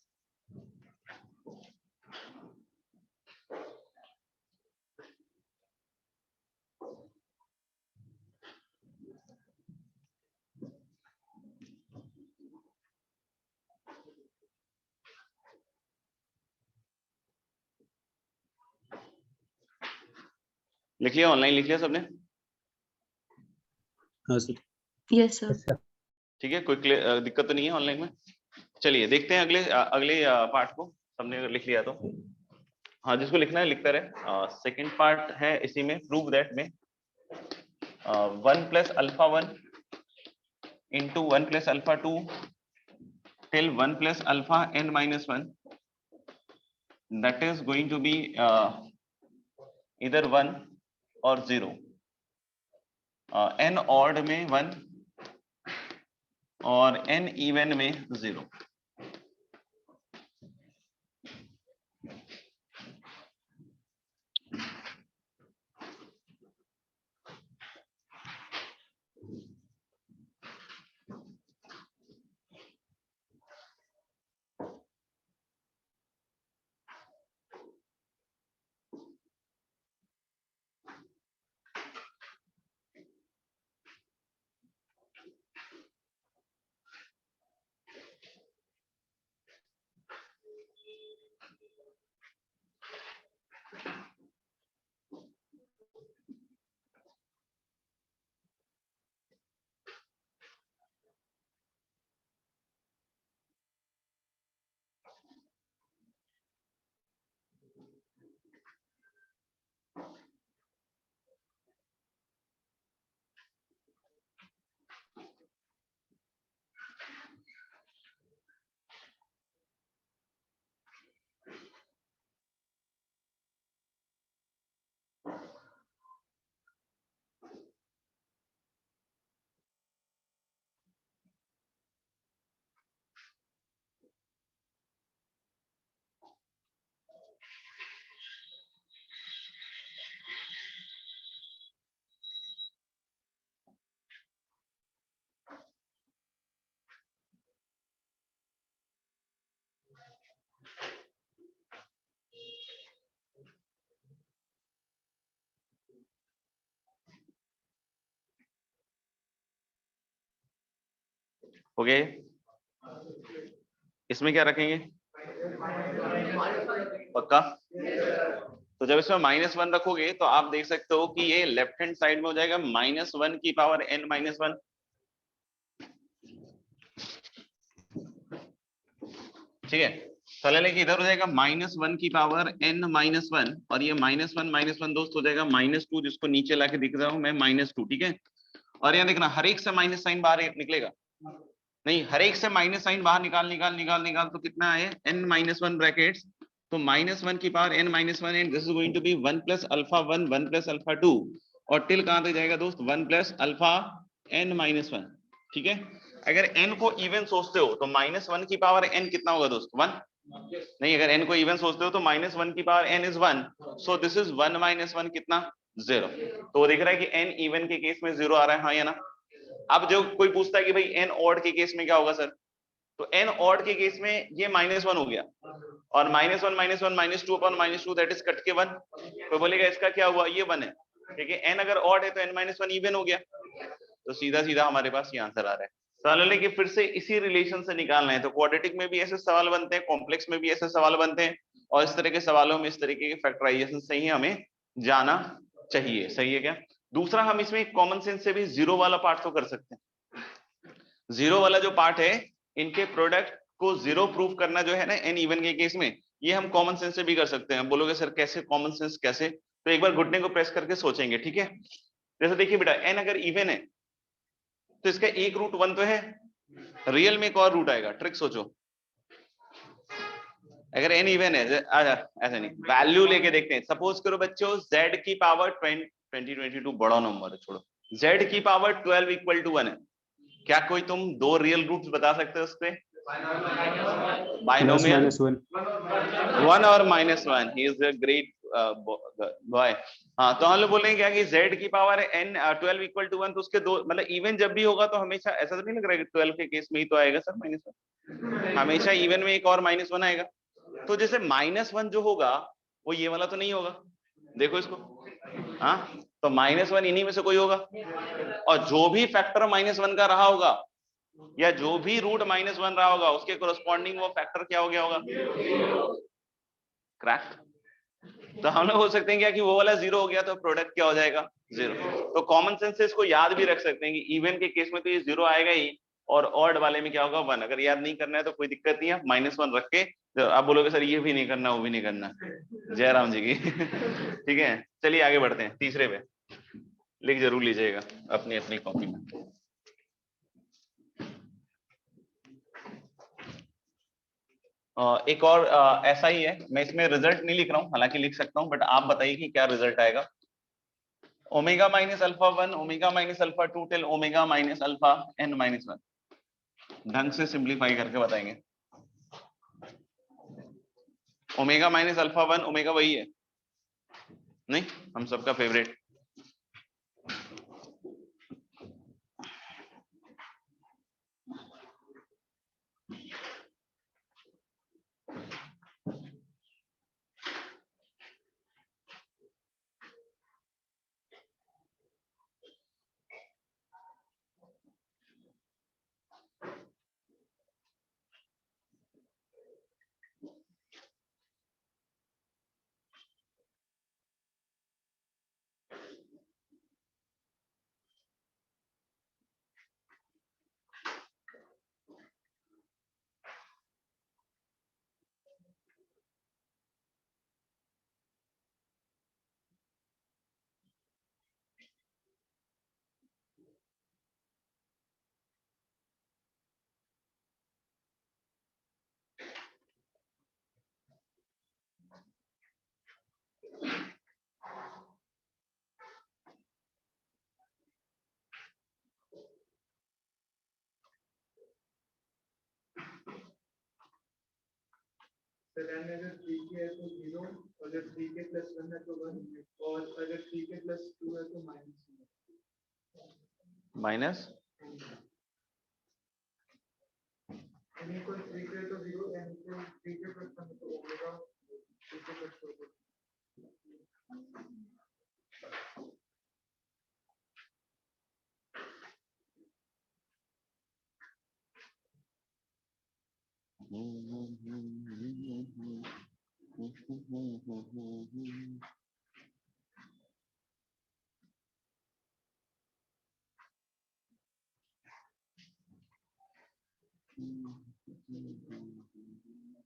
लिख लिया, ऑनलाइन लिख लिया सबने? हाँ सर। Yes sir. ठीक है, कोई दिक्कत तो नहीं है ऑनलाइन में। चलिए देखते हैं अगले पार्ट को, सबने लिख लिया तो हाँ, जिसको लिखना है लिखता रहे। सेकंड पार्ट है इसी में, प्रूव दैट में 1 plus alpha 1 into 1 plus alpha 2 till 1 plus alpha n-1, that is going to be इधर 1 और 0, n ऑड में 1 और n इवन में 0। हो गए, इसमें क्या रखेंगे पक्का। तो जब इसमें -1 रखोगे तो आप देख सकते हो कि ये लेफ्ट हैंड साइड में हो जाएगा -1 की पावर n-1, ठीक है। चले लेके इधर हो जाएगा -1 की पावर n-1, और ये -1 दोस्त हो जाएगा -2, जिसको नीचे लाके दिख रहा हूं मैं -2, ठीक है। और यहाँ देखना हर एक से माइनस साइन बाहर निकलेगा, नहीं हर एक से माइनस साइन बाहर निकाल तो कितना है n-1 ब्रैकेट्स, तो -1 की power n-1 and this is going to be 1 plus alpha 1 1 plus alpha 2, और टिल कहां तक जाएगा दोस्त 1 plus alpha n minus one, ठीक है। अगर n को इवन सोचते हो तो माइनस वन की पावर n कितना होगा दोस्तों, वन नहीं, अगर n को इवन सोचते हो तो माइनस वन की power n is one, so this is one minus one कितना, जीरो। तो वो दिख रहा है कि n इवन के केस में जीरो आ रहा है, हाँ या ना। अब जो कोई पूछता है कि भाई n ऑड के केस में क्या होगा सर, तो n ऑड के केस में ये माइनस वन हो गया, और minus one minus two upon minus two that is cut के वन, तो बोलेगा इसका क्या हुआ, ये वन है, ठीक है। n अगर ऑड है तो n माइनस वन इवन हो गया, तो सीधा सीधा हमारे पास ये आंसर आ रहा है। सवाल है कि फिर से इसी रिलेशन से निकालना है, तो क्वाड्रेटिक में भी ऐसे सवाल बनते हैं, कॉम्प्लेक्स में भी ऐसे सवाल बनते हैं, और इस तरह के सवालों में इस तरीके के फैक्टराइजेशन से ही हमें जाना चाहिए, सही है क्या। दूसरा, हम इसमें कॉमन सेंस से भी जीरो वाला पार्ट तो कर सकते हैं। जीरो वाला जो पार्ट है, इनके प्रोडक्ट को जीरो प्रूफ करना जो है ना एन इवन के केस में, ये हम कॉमन सेंस से भी कर सकते हैं। बोलोगे सर कैसे, कॉमन सेंस कैसे, तो एक बार घुटने को प्रेस करके सोचेंगे, ठीक है। जैसे देखिए बेटा, एन अगर इवन है तो इसका एक रूट वन तो है, रियल में एक और रूट आएगा, ट्रिक सोचो। अगर एन इवन है, ऐसा नहीं, वैल्यू लेके देखते हैं। सपोज करो बच्चों z की पावर 22 बड़ा नंबर है, छोड़ो, z की पावर 12 इक्वल टू 1 है, क्या कोई तुम दो रियल रूट्स बता सकते हो उस पे, बाइनोमियल, वन और minus one, he is a great boy. हाँ, तो हम लोग बोलेंगे क्या कि z की पावर n 12 इक्वल टू 1, तो उसके दो, मतलब इवन जब भी होगा तो हमेशा ऐसा तो नहीं लग रहा है कि 12 के केस में ही तो आएगा सर माइनस वन, हमेशा इवन में एक और माइनस वन आएगा। तो जैसे माइनस वन जो होगा वो ये वाला तो नहीं होगा, देखो इसको, हाँ, तो माइनस वन इन्हीं में से कोई होगा, और जो भी फैक्टर माइनस वन का रहा होगा, या जो भी रूट माइनस वन रहा होगा, उसके कोरस्पॉन्डिंग वो फैक्टर क्या हो गया होगा, क्रैक। तो हम लोग हो सकते हैं क्या कि वो वाला जीरो हो गया तो प्रोडक्ट क्या हो जाएगा, जीरो। तो कॉमन सेंस से इसको याद भी रख सकते हैं कि इवन के केस में तो ये जीरो आएगा ही, और ऑड वाले में क्या होगा, वन। अगर याद नहीं करना है तो कोई दिक्कत नहीं है, माइनस वन रख के, तो आप बोलोगे सर ये भी नहीं करना, वो भी नहीं करना, जयराम जी की ठीक है। चलिए आगे बढ़ते हैं, तीसरे पे लिख जरूर लीजिएगा अपनी अपनी कॉपी में। एक और ऐसा ही है, मैं इसमें रिजल्ट नहीं लिख रहा हूँ, हालांकि लिख सकता हूँ, बट आप बताइए कि क्या रिजल्ट आएगा। Omega minus alpha one, omega minus alpha two till omega minus alpha n minus one, ढंग से सिंप्लीफाई करके बताएंगे। Omega minus alpha one, omega वही है नहीं, हम सबका फेवरेट। सर n अगर 3k है तो 0, अगर 3k प्लस 1 है तो 1, और अगर 3k प्लस 2 है तो माइनस n इक्वल 3k तो 0, n इक्वल 3k प्लस 1 तो omega 3k plus 4।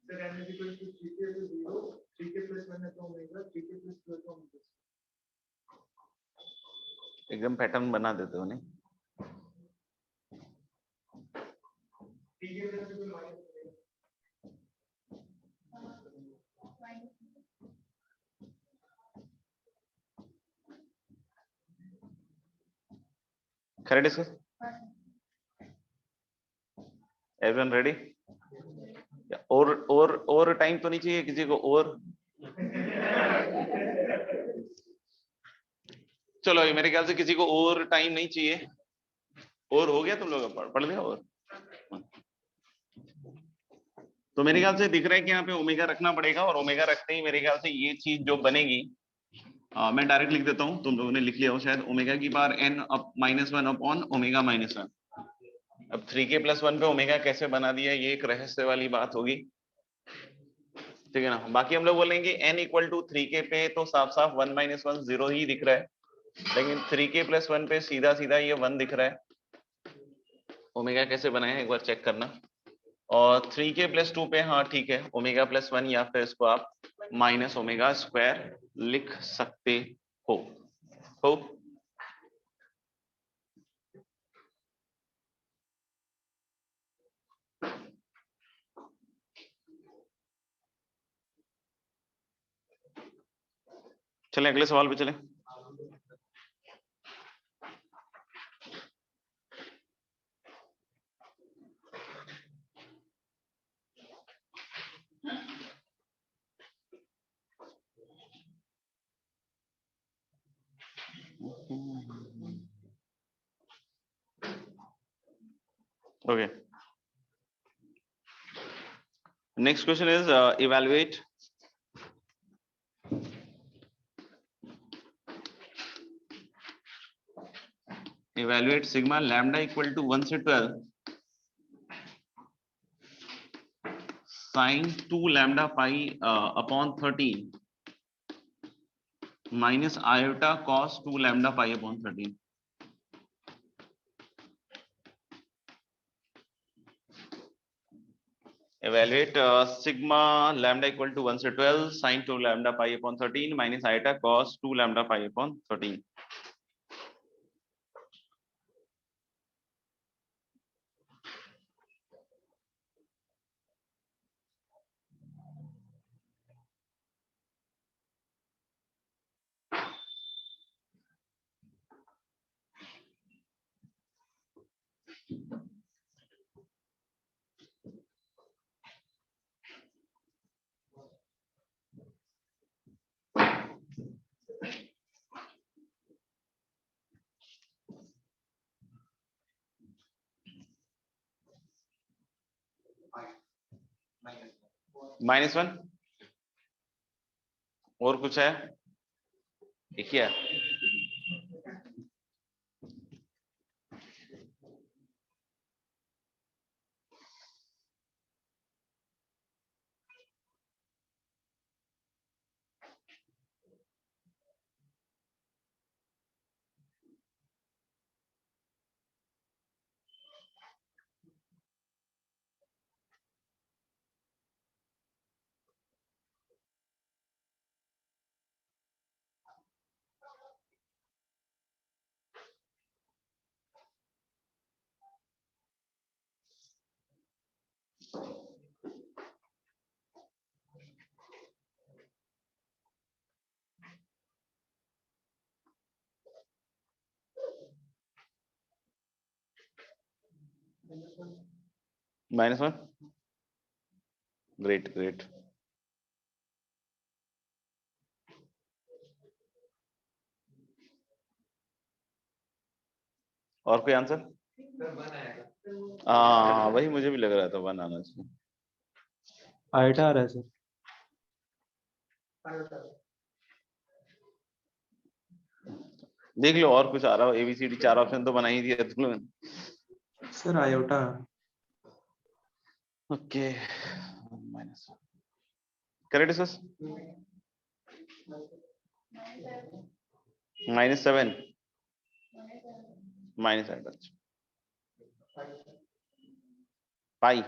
Sir n equal to 3k तो 0, 3k प्लस 1 है तो ओमेगा, 3k प्लस 2 है तो ओमेगा। एकदम पैटर्न बना देते हो नहीं। 3k प्लस 2 माइनस करेक्ट इसको, एवरीवन रेडी? और टाइम तो नहीं चाहिए किसी को? और चलो मेरे ख्याल से किसी को और टाइम नहीं चाहिए। और हो गया तुम लोग पढ़ लिया? और तो मेरे ख्याल से दिख रहा है कि यहाँ पे ओमेगा रखना पड़ेगा, और ओमेगा रखते ही मेरे ख्याल से ये चीज जो बनेगी, मैं डायरेक्ट लिख देता हूँ, तुम लोगों ने लिख लिया हो शायद। ओमेगा की power n up -1 upon omega -1। अब 3k+1 पे ओमेगा कैसे बना दिया, ये एक रहस्य वाली बात होगी, ठीक है ना। बाकी हम लोग बोलेंगे n इक्वल टू 3k पे तो साफ साफ 1 - 1 0 ही दिख रहा है, लेकिन 3k+1 पे सीधा सीधा ये 1 दिख रहा है। ओमेगा कैसे बनाया एक बार चेक करना। और 3k+2 पे हाँ ठीक है, ओमेगा +1, या फिर इसको आप माइनस ओमेगा स्क्वायर लिख सकते हो। चले अगले सवाल पे चले। Okay. Next question is evaluate sigma lambda equal to 1 से 12 sin 2 lambda pi upon 13 minus iota cos 2 lambda pi upon 13। Evaluate sigma lambda equal to 1 से 12 sin 2 lambda pi upon 13 minus iota cos 2 lambda pi upon 13। -1 और कुछ है? एक ही है। -1 great great. और कोई answer? वही मुझे भी लग रहा था 1 आना चाहिए। आइटा आ रहा है सर। देख लो और कुछ आ रहा हो। ABCD 4 ऑप्शन तो बना ही दिया तुम लोगों ने। Sir iota. Okay correct sir. -7 -8 पाई।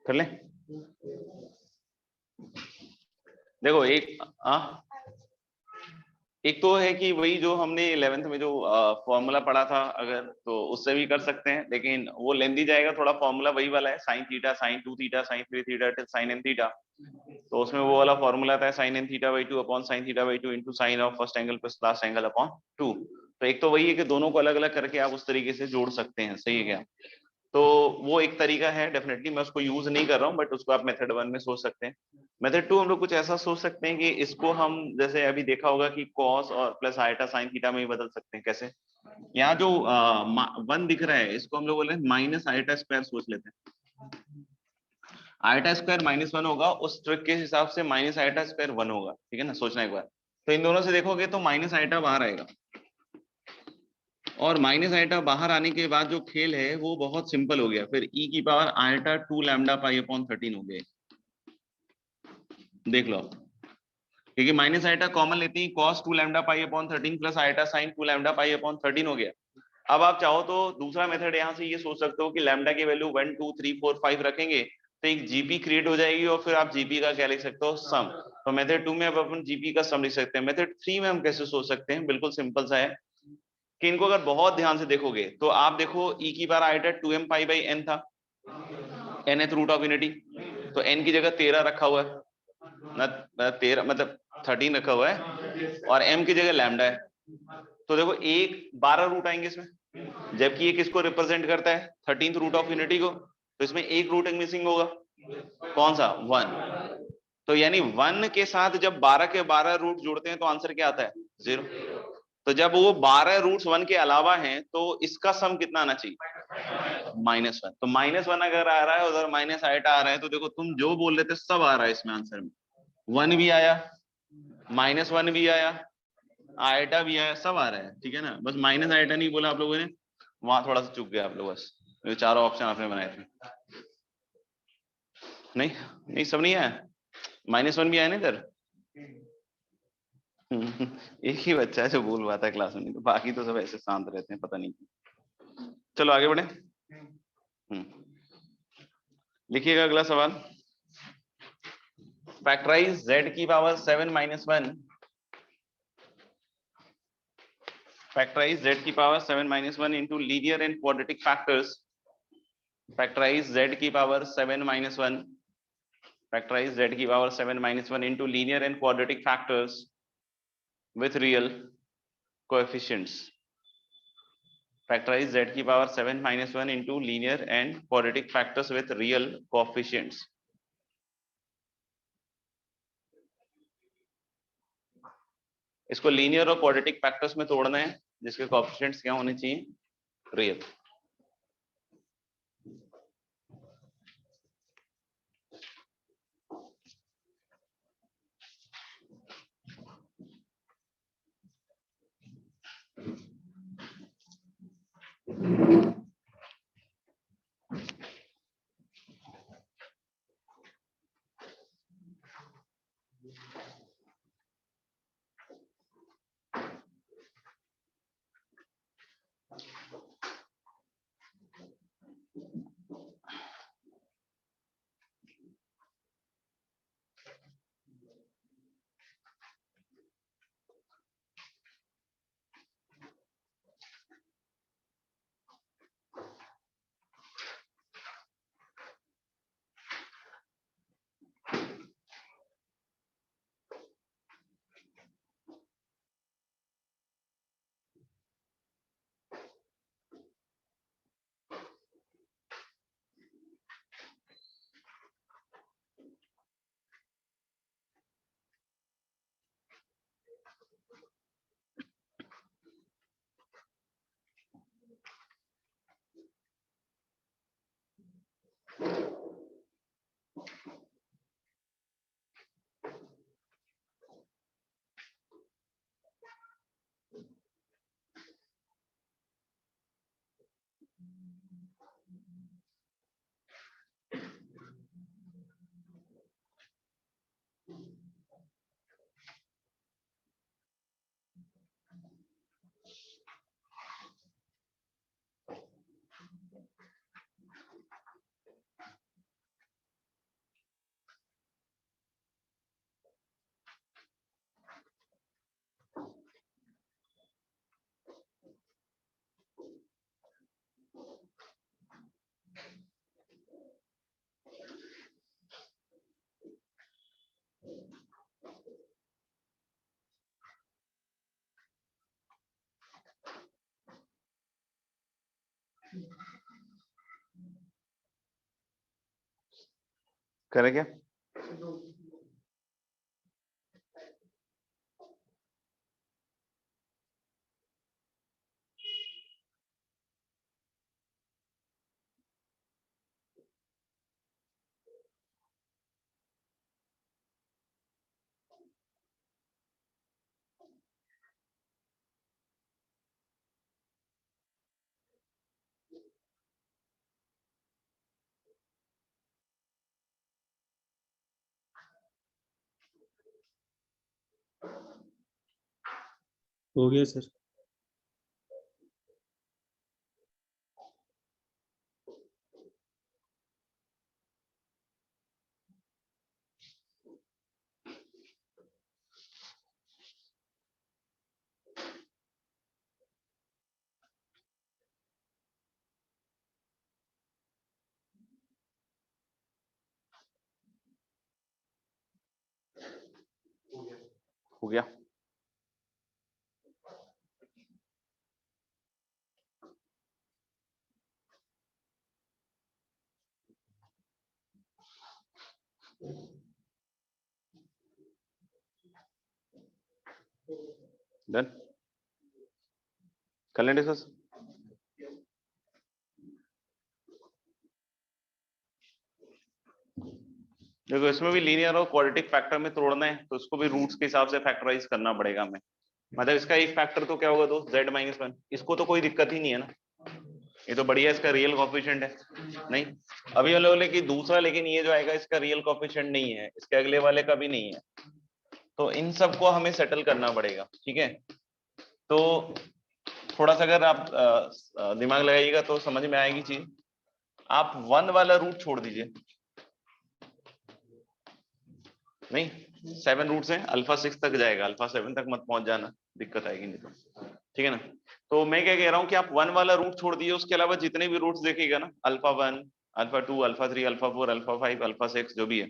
कर ले। देखो एक तो है कि वही जो हमने 11th में जो फॉर्मूला पढ़ा था, अगर तो उससे भी कर सकते हैं, लेकिन वो लेंदी जाएगा थोड़ा। फॉर्मूला वही वाला है, sine theta sine 2 theta sine 3 theta till sine n theta. तो उसमें वो वाला फॉर्मूला था, sine n theta by 2 upon sine theta by 2 into sine of first angle plus last angle upon 2। तो एक तो वही है कि दोनों को अलग अलग करके आप उस तरीके से जोड़ सकते हैं, सही है क्या? तो वो एक तरीका है, डेफिनेटली मैं उसको यूज नहीं कर रहा हूँ, बट उसको आप मेथड 1 में सोच सकते हैं। मेथड 2 हम लोग कुछ ऐसा सोच सकते हैं कि इसको हम जैसे अभी देखा होगा कि कॉस और प्लस आयटा साइन थीटा में ही बदल सकते हैं। कैसे? यहाँ जो 1 दिख रहा है इसको हम लोग बोले माइनस आयटा स्क्वायर सोच लेते हैं। आयटा स्क्वायर -1 होगा, उस ट्रिक के हिसाब से माइनस आयटा स्क्वायर 1 होगा, ठीक है ना? सोचना एक बार। तो इन दोनों से देखोगे तो माइनस आयटा बाहर आएगा, और माइनस आयटा बाहर आने के बाद जो खेल है वो बहुत सिंपल हो गया। फिर e की power eta 2 lambda pi upon 13 हो गए। देख लो, क्योंकि माइनस आयटा कॉमन लेते ही cos 2 lambda pi upon 13 plus eta sin 2 lambda pi upon 13 हो गया। अब आप चाहो तो दूसरा मेथड यहाँ से ये सोच सकते हो कि लैम्डा की वैल्यू 1 2 3 4 5 रखेंगे तो एक जीपी क्रिएट हो जाएगी, और फिर आप जीपी का क्या लिख सकते हो? सम। तो मेथड 2 में अब अपन जीपी का सम लिख सकते हैं। मेथड 3 में हम कैसे सोच सकते हैं? बिल्कुल सिंपल सा है कि इनको अगर बहुत ध्यान से देखोगे तो आप देखो e की power eta 2m pi by n था, nth रूट ऑफ यूनिटी। तो n की जगह 13 रखा हुआ है ना, 13 मतलब 13 रखा हुआ है, और m की जगह लैम्डा है। तो देखो एक 12 रूट आएंगे इसमें, जबकि ये किसको रिप्रेजेंट करता है? 13th रूट ऑफ यूनिटी को। तो इसमें एक रूट मिसिंग होगा, कौन सा? 1। तो यानी 1 के साथ जब 12 के 12 रूट जोड़ते हैं तो आंसर क्या आता है? 0। तो जब वो 12 रूट्स 1 के अलावा हैं तो इसका सम कितना आना चाहिए? -1। तो -1 अगर आ रहा है, उधर माइनस आयटा आ रहा है, तो देखो तुम जो बोल रहे थे सब आ रहा है इसमें आंसर में। 1 भी आया, -1 भी आया, आयटा भी आया, सब आ रहा है, ठीक है ना? बस माइनस आयटा नहीं बोला आप लोगों ने, वहां थोड़ा सा चूक गया आप लोग। बस ये चारों ऑप्शन आपने बनाए थे। नहीं नहीं, सब नहीं आया। -1 भी आया ना इधर। एक ही बच्चा है जो बोल पाता है क्लास में, तो बाकी तो सब ऐसे शांत रहते हैं, पता नहीं क्यों। चलो आगे बढ़े। लिखिएगा अगला सवाल। फैक्टराइज z की पावर 7 - 1। Factorize z की power 7 - 1 into linear and quadratic factors. Factorize z की पावर 7 - 1. Factorize z की power 7 - 1 into linear and quadratic factors with real coefficients. Factorize z की power 7 - 1 into linear and quadratic factors with real coefficients. इसको linear और quadratic factors में तोड़ना है जिसके coefficients क्या होने चाहिए? रियल। करें क्या? हो गया सर। हो गया। डन, कर लें डिस्कस। देखो इसमें भी लीनियर और क्वाड्रेटिक फैक्टर में तोड़ना है तो उसको भी रूट्स के हिसाब से फैक्टराइज करना पड़ेगा हमें। मतलब इसका एक फैक्टर तो क्या होगा तो z-1, इसको तो कोई दिक्कत ही नहीं है ना, ये तो बढ़िया इसका रियल कोएफिशिएंट है। नहीं अभी वाले बोले कि दूसरा, लेकिन ये जो आएगा इसका रियल कोएफिशिएंट नहीं है, इसके अगले वाले का भी नहीं है, तो इन सबको हमें सेटल करना पड़ेगा। ठीक है, तो थोड़ा सा अगर आप दिमाग लगाइएगा तो समझ में आएगी चीज। आप 1 वाला रूट छोड़ दीजिए, नहीं 7 रूट्स हैं, अल्फा 6 तक जाएगा, अल्फा 7 तक मत पहुंच जाना, दिक्कत आएगी नहीं तो। ठीक है ना, तो मैं क्या कह रहा हूं कि आप 1 वाला रूट छोड़ दीजिए, उसके अलावा जितने भी रूट्स देखिएगा ना, alpha 1, alpha 2, alpha 3, alpha 4, alpha 5, alpha 6 जो भी है,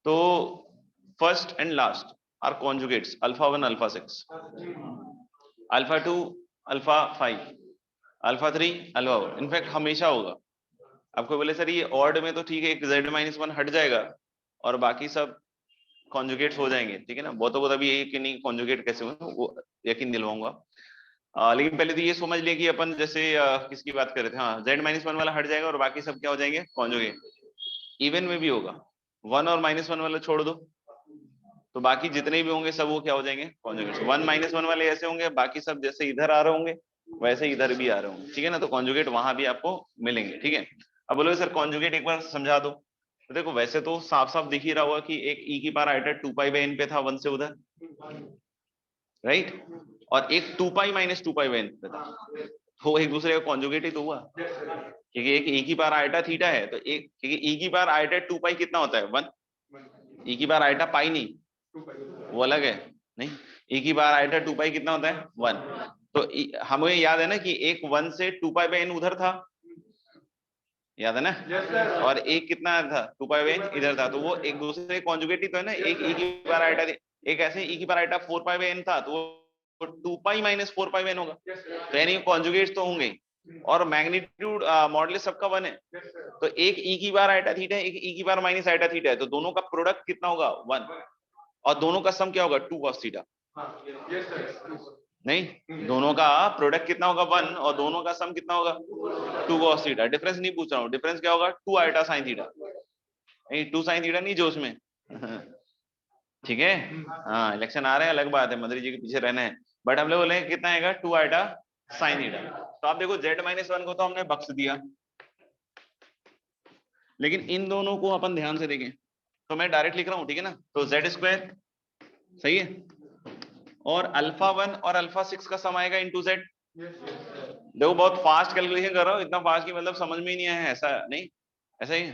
तो first and last are conjugates, alpha 1, alpha 6, alpha 2, alpha 5, alpha 3, alpha 4, in fact हमेशा होगा। आपको बोले सर ये ऑड में तो ठीक है, एक z-1 हट जाएगा और बाकी सब कॉन्जुगेट्स हो जाएंगे। ठीक है ना, बहुत अभी ये कि नहीं कॉन्जुगेट कैसे हो वो यकीन दिलवाऊंगा। लेकिन पहले तो ये समझ लिया कि अपन जैसे किसकी बात कर रहे थे, हाँ z-1 वाला हट जाएगा और बाकी सब क्या हो जाएंगे कॉन्जुगेट। इवन में भी होगा, 1 और -1 वाला छोड़ दो तो बाकी जितने भी होंगे सब वो क्या हो जाएंगे कॉन्जुगेट। 1 - 1 वाले ऐसे होंगे, बाकी सब जैसे इधर आ रहे होंगे वैसे इधर भी आ रहे होंगे। ठीक है ना, तो कॉन्जुगेट वहां भी आपको मिलेंगे। ठीक है, अब बोलोगे सर कॉन्जुगेट एक बार समझा दो, तो देखो वैसे तो साफ साफ दिख ही रहा होगा कि एक e की पावर i 2π/n पे था 1 से उधर, राइट, और एक 2π - 2π/n पे था, तो एक दूसरे का कॉन्जुगेट ही तो हुआ, क्योंकि एक e की पावर i थीटा है, तो एक क्योंकि e की पावर i 2π कितना होता है 1, e की पावर i पाई नहीं वो अलग है, नहीं e की पावर i 2π कितना होता है 1, तो हमें याद है ना कि एक 1 से 2π/n उधर था, याद है ना, और एक कितना था 2π/n इधर था, तो वो एक दूसरे कॉन्जुगेट ही तो है ना। एक e की पावर i, एक ऐसे e की पावर i 4π/n था, तो वो 2π - 4π/n होगा, तो यानी कॉन्जुगेट तो होंगे, और मैग्नीट्यूड मॉडुलस सबका 1 है, तो एक e की पावर i थीटा है, एक e की पावर - i थीटा है, तो दोनों का प्रोडक्ट कितना होगा 1, और दोनों का सम क्या होगा 2 cos थीटा। नहीं, दोनों का प्रोडक्ट कितना होगा 1 और दोनों का सम कितना होगा 2 cos थीटा। डिफरेंस नहीं पूछ रहा हूँ, डिफरेंस क्या होगा 2 i sin थीटा, नहीं 2 sin थीटा नहीं जोश में। ठीक है, हाँ इलेक्शन आ रहे हैं अलग बात है, मंत्री जी के पीछे रहना है, बट हम लोग बोले कितना आएगा 2 i sin थीटा। तो आप देखो z-1 को तो हमने बख्श दिया, लेकिन इन दोनों को अपन ध्यान से देखें, तो मैं डायरेक्ट लिख रहा हूँ। ठीक है ना, तो z² सही है, और अल्फा 1 और अल्फा 6 का सम आएगा इनटू z। देखो बहुत फास्ट कैलकुलेशन कर रहा हूँ, इतना फास्ट की मतलब समझ में ही नहीं आया है, ऐसा नहीं, ऐसा ही है।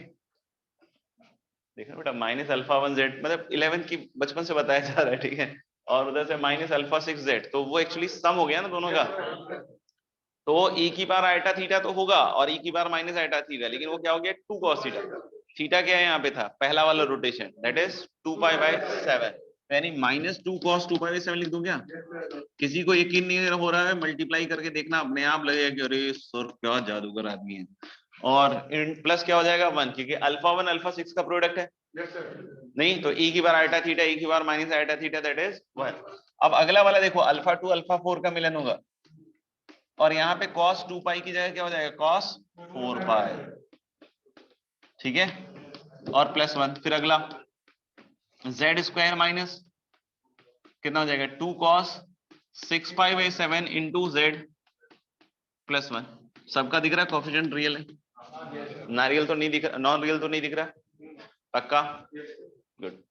देखो बेटा -α1z मतलब 11 की बचपन से बताया जा रहा है, ठीक है, और उधर से -α6z, तो वो एक्चुअली सम हो गया ना दोनों का, तो e की पावर i थीटा तो होगा और e की पावर -i थीटा, लेकिन वो क्या हो गया 2 cos थीटा। थीटा क्या है यहाँ पे था पहला वाला रोटेशन, दैट इज 2π/7, यानी -2 cos 2π/7 लिख दूं क्या? किसी को यकीन नहीं हो रहा है, मल्टीप्लाई करके देखना, अपने आप लगेगा कि अरे सर क्या जादूगर आदमी है। और प्लस क्या हो जाएगा 1, क्योंकि अल्फा 1 अल्फा 6 का प्रोडक्ट है, यस सर। नहीं तो e की बार आइटा थीटा, e की बार minus iota theta, that is 1। अब अगला वाला देखो, अल्फा 2 अल्फा 4 का मिलन होगा, और यहाँ पे cos 2 पाई की जगह क्या हो जाएगा, cos 4 पाई, ठीक है, और +1। फिर अगला z स्क्वायर माइनस कितना हो जाएगा, 2 cos 6 pi by 7 into z +1। सबका दिख रहा है, कोफिशिएंट रियल है, नारियल तो नहीं दिख रहा, नॉन रियल तो नहीं दिख रहा, पक्का, गुड।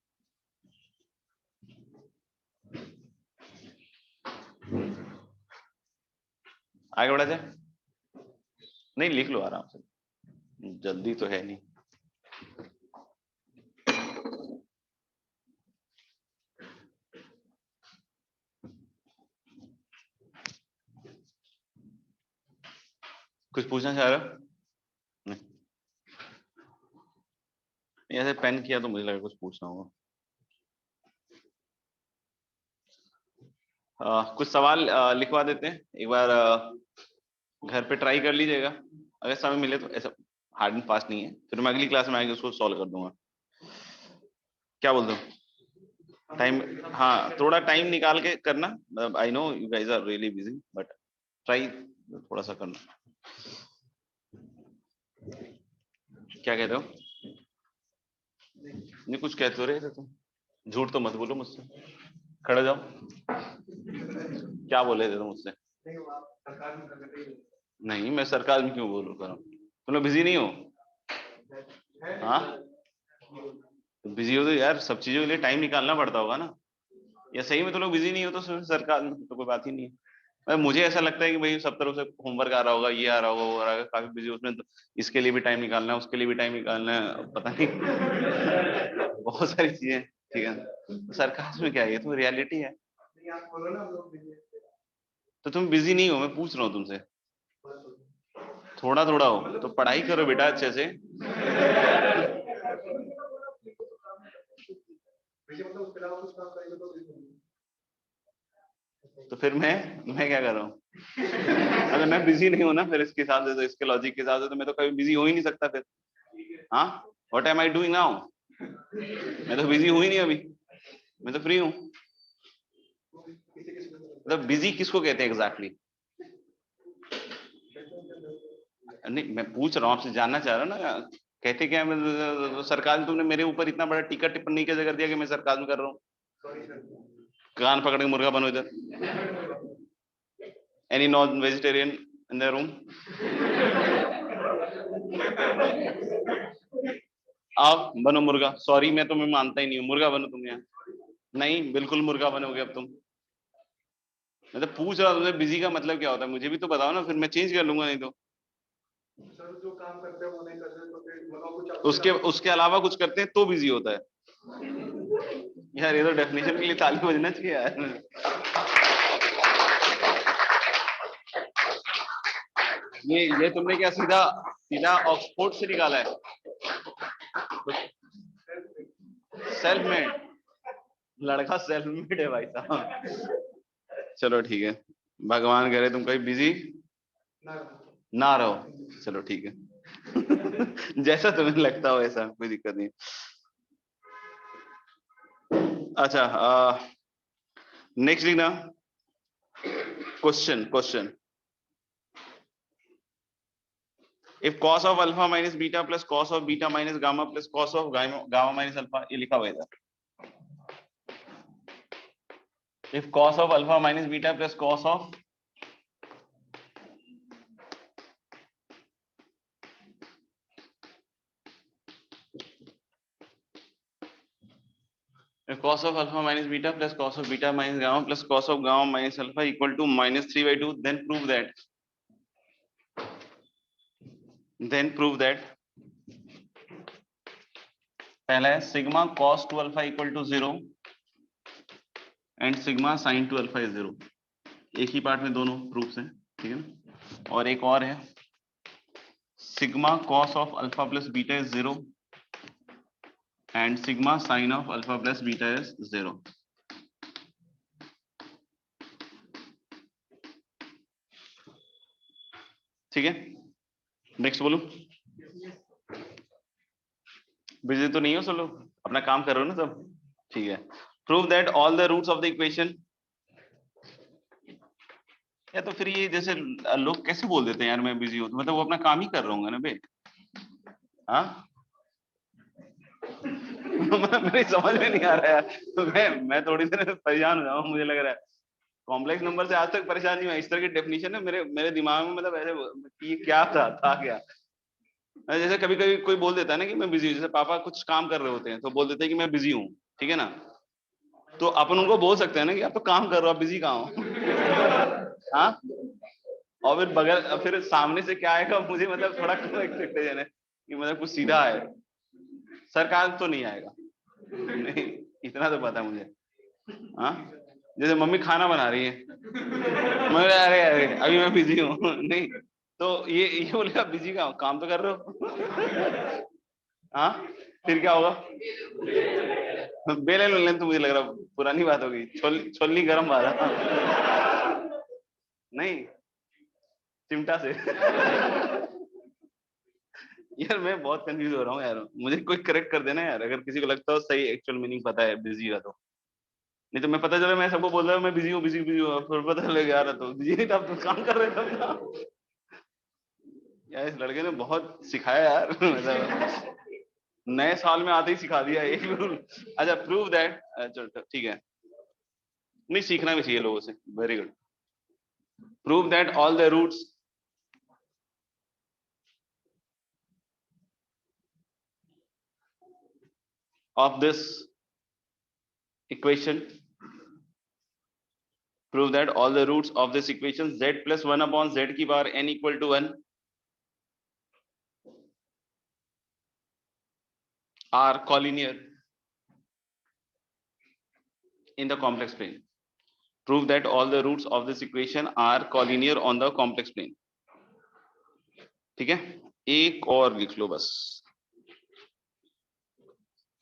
आगे बढ़ा जाए, नहीं लिख लो आराम से, जल्दी तो है नहीं। कुछ पूछना चाह रहे हो? नहीं, ऐसे पेन किया तो मुझे लगा कुछ पूछना होगा। कुछ सवाल लिखवा देते हैं एक बार, घर पे ट्राई कर लीजिएगा, अगर समय मिले तो। ऐसा हार्ड एंड फास्ट नहीं है, फिर मैं अगली क्लास में आएंगे उसको सॉल्व कर दूंगा। क्या बोलते हो, टाइम? हाँ, थोड़ा टाइम निकाल के करना, I know you guys are really busy, but try थोड़ा सा करना। क्या कहते हो? नहीं कुछ कहते हो रहे थे तुम, झूठ तो मत बोलो मुझसे, खड़े जाओ। क्या बोले थे तुम मुझसे? नहीं, मैं सरकार में क्यों बोलूँ कर, तुम लोग बिजी नहीं हो? हाँ, तो बिजी हो तो यार सब चीजों के लिए टाइम निकालना पड़ता होगा ना, या सही में तुम लोग बिजी नहीं हो तो सरकार में तो कोई बात ही नहीं है। मुझे ऐसा लगता है कि भाई सब तरफ से होमवर्क आ रहा होगा, ये आ रहा होगा, वो आ रहा होगा, काफी बिजी, उसमें तो इसके लिए भी टाइम निकालना है, उसके लिए भी टाइम निकालना है, पता नहीं बहुत सारी चीजें, ठीक है। सरकार में क्या है, ये तो रियलिटी है। तो तुम बिजी नहीं हो, मैं पूछ रहा हूँ तुमसे, थोड़ा थोड़ा हो तो पढ़ाई करो बेटा अच्छे से। तो फिर मैं क्या कर रहा हूँ? अगर मैं बिजी नहीं हूं ना, फिर इसके हिसाब से, तो इसके लॉजिक के हिसाब से तो मैं तो कभी बिजी हो ही नहीं सकता फिर। हाँ, what am I doing now? मैं तो बिजी हूं ही नहीं अभी, मैं तो फ्री हूँ। मतलब बिजी किसको कहते हैं एग्जैक्टली? नहीं, मैं पूछ रहा हूँ आपसे, जानना चाह रहा हूँ ना, कहते क्या है? सरकार ने, तुमने मेरे ऊपर इतना बड़ा टीका टिप्पणी कैसे कर दिया कि मैं सरकार में कर रहा हूँ? कान पकड़ के मुर्गा बनो इधर। Any non vegetarian in the room? आप बनो मुर्गा, सॉरी मैं तुम्हें मानता ही नहीं हूँ, मुर्गा बनो तुम यहाँ। नहीं, बिल्कुल मुर्गा बनोगे अब तुम। मैं तो पूछ रहा हूँ तुमसे, बिजी का मतलब क्या होता है, मुझे भी तो बताओ ना, फिर मैं चेंज कर लूंगा, नहीं तो सर जो काम करते हैं वो नहीं करते तो फिर बताओ कुछ उसके अलावा कुछ करते हैं तो बिजी होता है। यार ये तो डेफिनेशन के लिए ताली बजना चाहिए यार। ये तुमने क्या सीधा सीधा ऑक्सफोर्ड से निकाला है? सेल्फ मेड लड़का, सेल्फ मेड है भाई साहब। चलो ठीक है, भगवान करे तुम कहीं बिजी ना रहो, चलो ठीक है। जैसा तुम्हें लगता हो ऐसा, कोई दिक्कत नहीं। अच्छा, नेक्स्ट लिखना, question. If cos of alpha minus beta plus cos of beta minus gamma plus cos of gamma minus alpha, ये लिखा हुआ है इधर। If cos of alpha minus beta plus cos of if cos of alpha minus beta plus cos of beta minus gamma plus cos of gamma minus alpha equal to -3/2, then prove that पहला है sigma cos two alpha equal to 0 and sigma sine two alpha is 0। एक ही part में दोनों proofs हैं, ठीक है ना। और एक और है, sigma cos of alpha plus beta is 0 and sigma sine of alpha plus beta is 0। ठीक है, नेक्स्ट बोलो। बिजी तो नहीं हो सब लोग? अपना काम कर रहे हो ना सब, ठीक है। Prove that all the roots of the equation, या तो फिर ये जैसे लोग कैसे बोल देते हैं यार मैं बिजी हूँ, तो मतलब वो अपना काम ही कर रहा हूँ ना बे, हाँ। मेरी समझ में नहीं आ रहा है, तो मैं थोड़ी देर में परेशान हो जाऊँ, मुझे लग रहा है कॉम्प्लेक्स नंबर से आज तक परेशान नहीं हुआ। इस तरह की डेफिनेशन है मेरे दिमाग में, मतलब ऐसे ये क्या था क्या। जैसे कभी कभी कोई बोल देता है ना कि मैं बिजी हूँ, जैसे पापा कुछ काम कर रहे होते हैं तो बोल देते हैं कि मैं बिजी हूँ, ठीक है ना, तो अपन उनको बोल सकते हैं ना कि आप तो काम कर रहे हो, आप बिजी कहाँ हो। हाँ, और फिर बगल फिर सामने से क्या आएगा मुझे मतलब थोड़ा कम एक्सपेक्टेशन है कि मतलब कुछ सीधा है, सरकार तो नहीं आएगा, नहीं इतना तो पता है मुझे। हाँ, जैसे मम्मी खाना बना रही है, मैं अरे अरे अभी मैं बिजी हूँ, नहीं तो ये बोलेगा बिजी का काम तो कर रहे हो। हाँ, फिर क्या होगा, बेलन वेलन तो मुझे लग रहा पुरानी बात होगी, छोलनी गरम वाला, नहीं चिमटा से। यार मैं बहुत कंफ्यूज हो रहा हूँ यार, मुझे कोई करेक्ट कर देना यार, अगर किसी को लगता हो सही एक्चुअल मीनिंग पता है बिजी का तो। नहीं तो मैं पता चला मैं सबको बोल रहा हूँ मैं बिजी हूँ बिजी बिजी हूँ, फिर पता चलेगा यार तो बिजी नहीं था, तो काम कर रहे थे ना। यार इस लड़के ने बहुत सिखाया यार, मतलब नए साल में आते ही सिखा दिया एक रूल। अच्छा प्रूव दैट, चलो ठीक है, नहीं सीखना भी चाहिए लोगों से, very good. Prove that all the roots of this equation, prove that all the roots of this equation z plus 1 upon z की power n equal to 1 are collinear in the complex plane. Prove that all the roots of this equation are collinear on the complex plane. ठीक है, एक और लिख लो बस,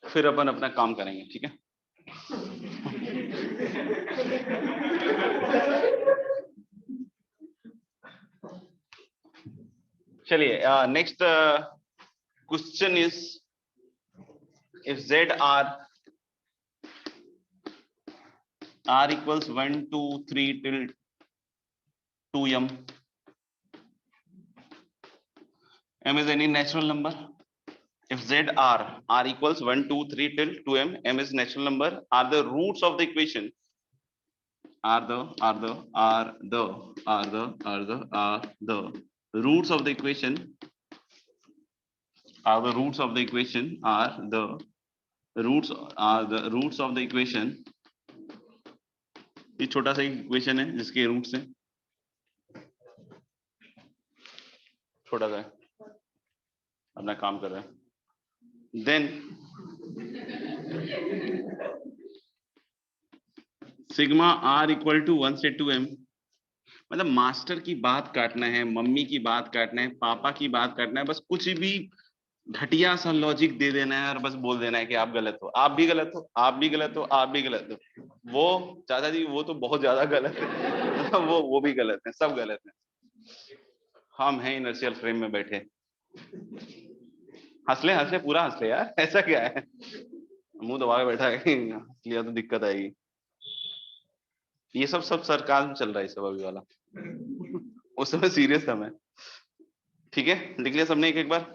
फिर अपन अपना काम करेंगे, ठीक है। चलिए next question is if z r equals 1 2 3 till 2m, m is any natural number. If z r equals 1 2 3 till 2m, m is natural number, are the roots of the equation are the roots of the equation are the roots of the equation are the roots of the equation। ये छोटा सा equation है जिसके roots हैं, छोटा सा अपना काम कर रहा है। Then sigma r equal to 1 से 2m, मतलब मास्टर की बात काटना है, मम्मी की बात काटना है, पापा की बात काटना है, बस कुछ भी घटिया सा लॉजिक दे देना है और बस बोल देना है कि आप गलत हो, आप भी गलत हो, आप भी गलत हो, आप भी गलत हो। वो चाचा जी वो तो बहुत ज्यादा गलत है, वो भी गलत है, सब गलत है। हम हैं इनर्शियल फ्रेम में बैठे, हंस ले पूरा हंस ले यार, ऐसा क्या है, मुंह दबा के बैठा है, हंस लिया तो दिक्कत आएगी। ये सब सरकार में चल रहा है सब अभी वाला, उस समय सीरियस था मैं, ठीक है। लिख लिया सबने एक एक बार।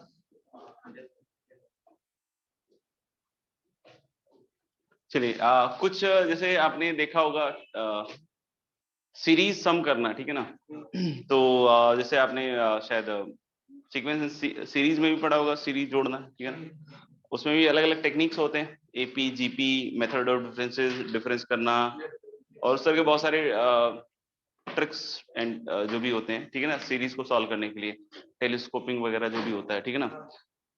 चलिए कुछ जैसे आपने देखा होगा सीरीज सम करना, ठीक है ना। तो जैसे आपने शायद सीक्वेंस सीरीज में भी पढ़ा होगा, सीरीज जोड़ना, ठीक है ना। उसमें भी अलग अलग टेक्निक्स होते हैं, AP GP, method of difference करना, और उस तरह के बहुत सारे ट्रिक्स एंड जो भी होते हैं, ठीक है ना, सीरीज को सॉल्व करने के लिए, टेलीस्कोपिंग वगैरह जो भी होता है, ठीक है ना।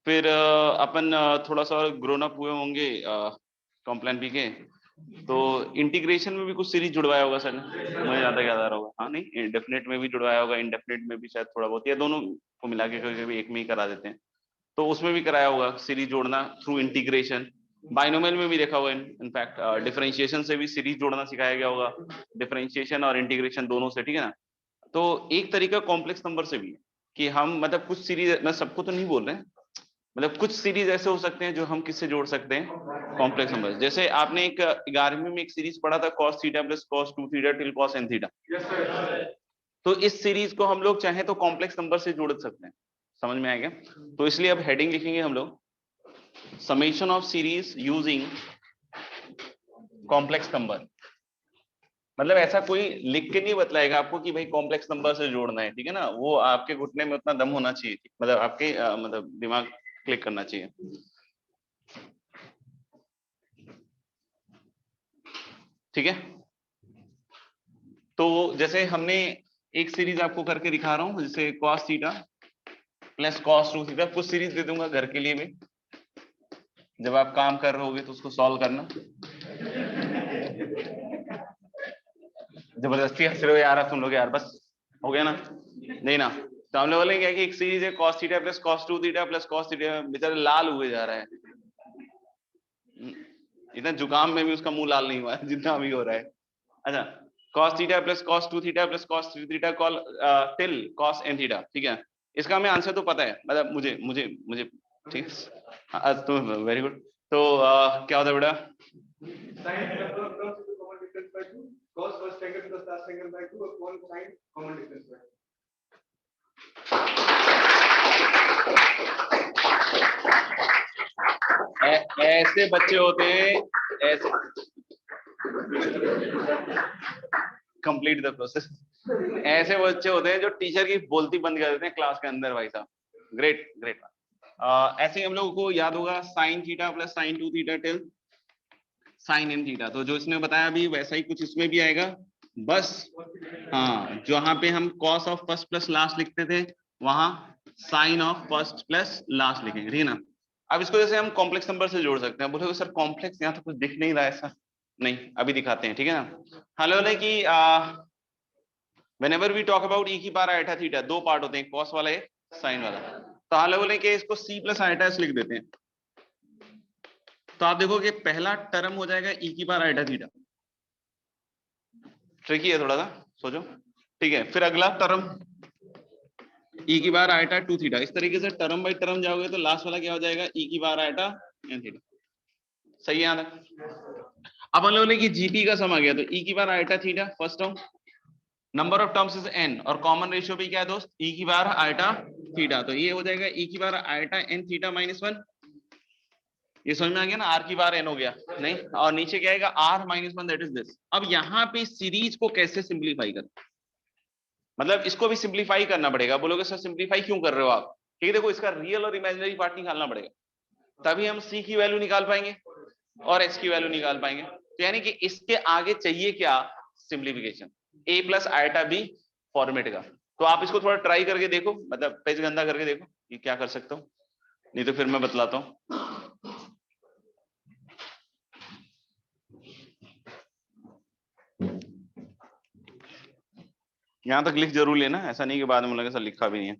फिर अपन थोड़ा सा ग्रोन अप हुए होंगे कॉम्प्लान पी के, तो इंटीग्रेशन में भी कुछ सीरीज जुड़वाया होगा सर ने, मुझे ज्यादा याद आ रहा होगा। हाँ नहीं, डेफिनेट में भी जुड़वाया होगा, इनडेफिनेट में भी शायद थोड़ा बहुत, या दोनों को मिला के कभी एक में ही करा देते हैं, तो उसमें भी कराया होगा सीरीज जोड़ना थ्रू इंटीग्रेशन। बाइनोमियल में भी देखा होगा, इनफैक्ट डिफरेंशिएशन से भी सीरीज जोड़ना सिखाया गया होगा, डिफरेंशिएशन और इंटीग्रेशन दोनों से, ठीक है ना। तो एक तरीका कॉम्प्लेक्स नंबर से भी है कि हम मतलब कुछ सीरीज, मैं सबको तो नहीं बोल रहे, मतलब कुछ सीरीज ऐसे हो सकते हैं जो हम किससे जोड़ सकते हैं, कॉम्प्लेक्स नंबर। जैसे आपने एक 11वीं में एक सीरीज पढ़ा था cos theta plus cos 2 theta till cos n theta. तो इस सीरीज को हम लोग चाहे तो कॉम्प्लेक्स नंबर से जोड़ सकते हैं। समझ में आएगा? तो इसलिए अब हेडिंग लिखेंगे हम लोग summation of series using complex number. मतलब ऐसा कोई लिख के नहीं बतलाएगा आपको कि भाई कॉम्प्लेक्स नंबर से जोड़ना है, ठीक है ना? वो आपके घुटने में उतना दम होना चाहिए, मतलब आपके मतलब दिमाग क्लिक करना चाहिए। ठीक है, तो जैसे हमने एक सीरीज आपको करके दिखा रहा हूं, जैसे cos theta plus cos 2 theta. कुछ सीरीज दे दूंगा घर के लिए भी, जब आप काम कर रहे होगे तो उसको सॉल्व करना। जबरदस्ती हंस रहे हो यार, सुन लोगे यार, बस हो गया ना? नहीं ना? तो हम लोग बोलेंगे क्या कि एक सीरीज है cos theta plus cos 2 theta plus cos theta. बेचारा लाल हुए जा रहा है, इतना जुकाम में भी उसका मुंह लाल नहीं हुआ है जितना अभी हो रहा है। अच्छा, cos theta plus cos 2 theta plus cos 3 theta call till cos n theta. ठीक है, इसका हमें आंसर तो पता है, मतलब मुझे मुझे मुझे ठीक है, तो वेरी गुड। तो क्या होता है बेटा? Sin common difference by 2, cos first angle plus last angle by 2 upon sin common difference by 2. ऐसे बच्चे होते हैं, ऐसे कंप्लीट द प्रोसेस। ऐसे बच्चे होते हैं जो टीचर की बोलती बंद कर देते हैं क्लास के अंदर, भाई साहब। Great great. ऐसे ही हम लोगों को याद होगा sine theta plus sine 2 theta till sine n theta. तो जो इसने बताया अभी वैसा ही कुछ इसमें भी आएगा, बस हाँ, जहां पे हम cos of first plus last लिखते थे वहां sine of first plus last लिखेंगे, ठीक है ना? अब इसको जैसे हम कॉम्प्लेक्स नंबर से जोड़ सकते हैं। बोलोगे सर कॉम्प्लेक्स, यहाँ तो कुछ दिख नहीं रहा है ऐसा। नहीं, अभी दिखाते हैं, ठीक है ना? हेलो ने कि whenever we talk about e की पावर आइटा थीटा, दो पार्ट होते हैं, cos वाला एक साइन वाला। तो हाल बोले कि इसको c प्लस आइटा लिख देते हैं। तो आप देखोगे पहला टर्म हो जाएगा e की पावर आइटा थीटा। ट्रिकी है थोड़ा सा, सोचो। ठीक है, फिर अगला टर्म e की पावर आइटा 2 थीटा। इस तरीके से टर्म बाय टर्म जाओगे तो लास्ट वाला क्या हो जाएगा, e की पावर आइटा n थीटा। सही है यहाँ तक? अब हम लोगों ने कि जीटी का सम आ गया, तो e की power iota theta first term, number of terms is n, और कॉमन रेशियो भी क्या है दोस्त, e की पावर आइटा थीटा। तो ये हो जाएगा e की power iota n theta minus 1। ये समझ में आ गया ना? r की पावर n हो गया नहीं, और नीचे क्या आएगा r minus 1, that is this. अब यहाँ पे सीरीज को कैसे सिंप्लीफाई कर, मतलब इसको भी सिंप्लीफाई करना पड़ेगा। बोलोगे सर सिंप्लीफाई क्यों कर रहे हो आप? ठीक, देखो इसका रियल और इमेजिनरी पार्ट निकालना पड़ेगा, तभी हम c की वैल्यू निकाल पाएंगे और h की वैल्यू निकाल पाएंगे। तो यानी कि इसके आगे चाहिए क्या, simplification, a plus iota b format का। तो आप इसको थोड़ा ट्राई करके देखो, मतलब पेज गंदा करके देखो कि क्या कर सकते हो, नहीं तो फिर मैं बतलाता हूँ। यहां तक लिख जरूर लेना, ऐसा नहीं कि बाद में लगे सर लिखा भी नहीं है।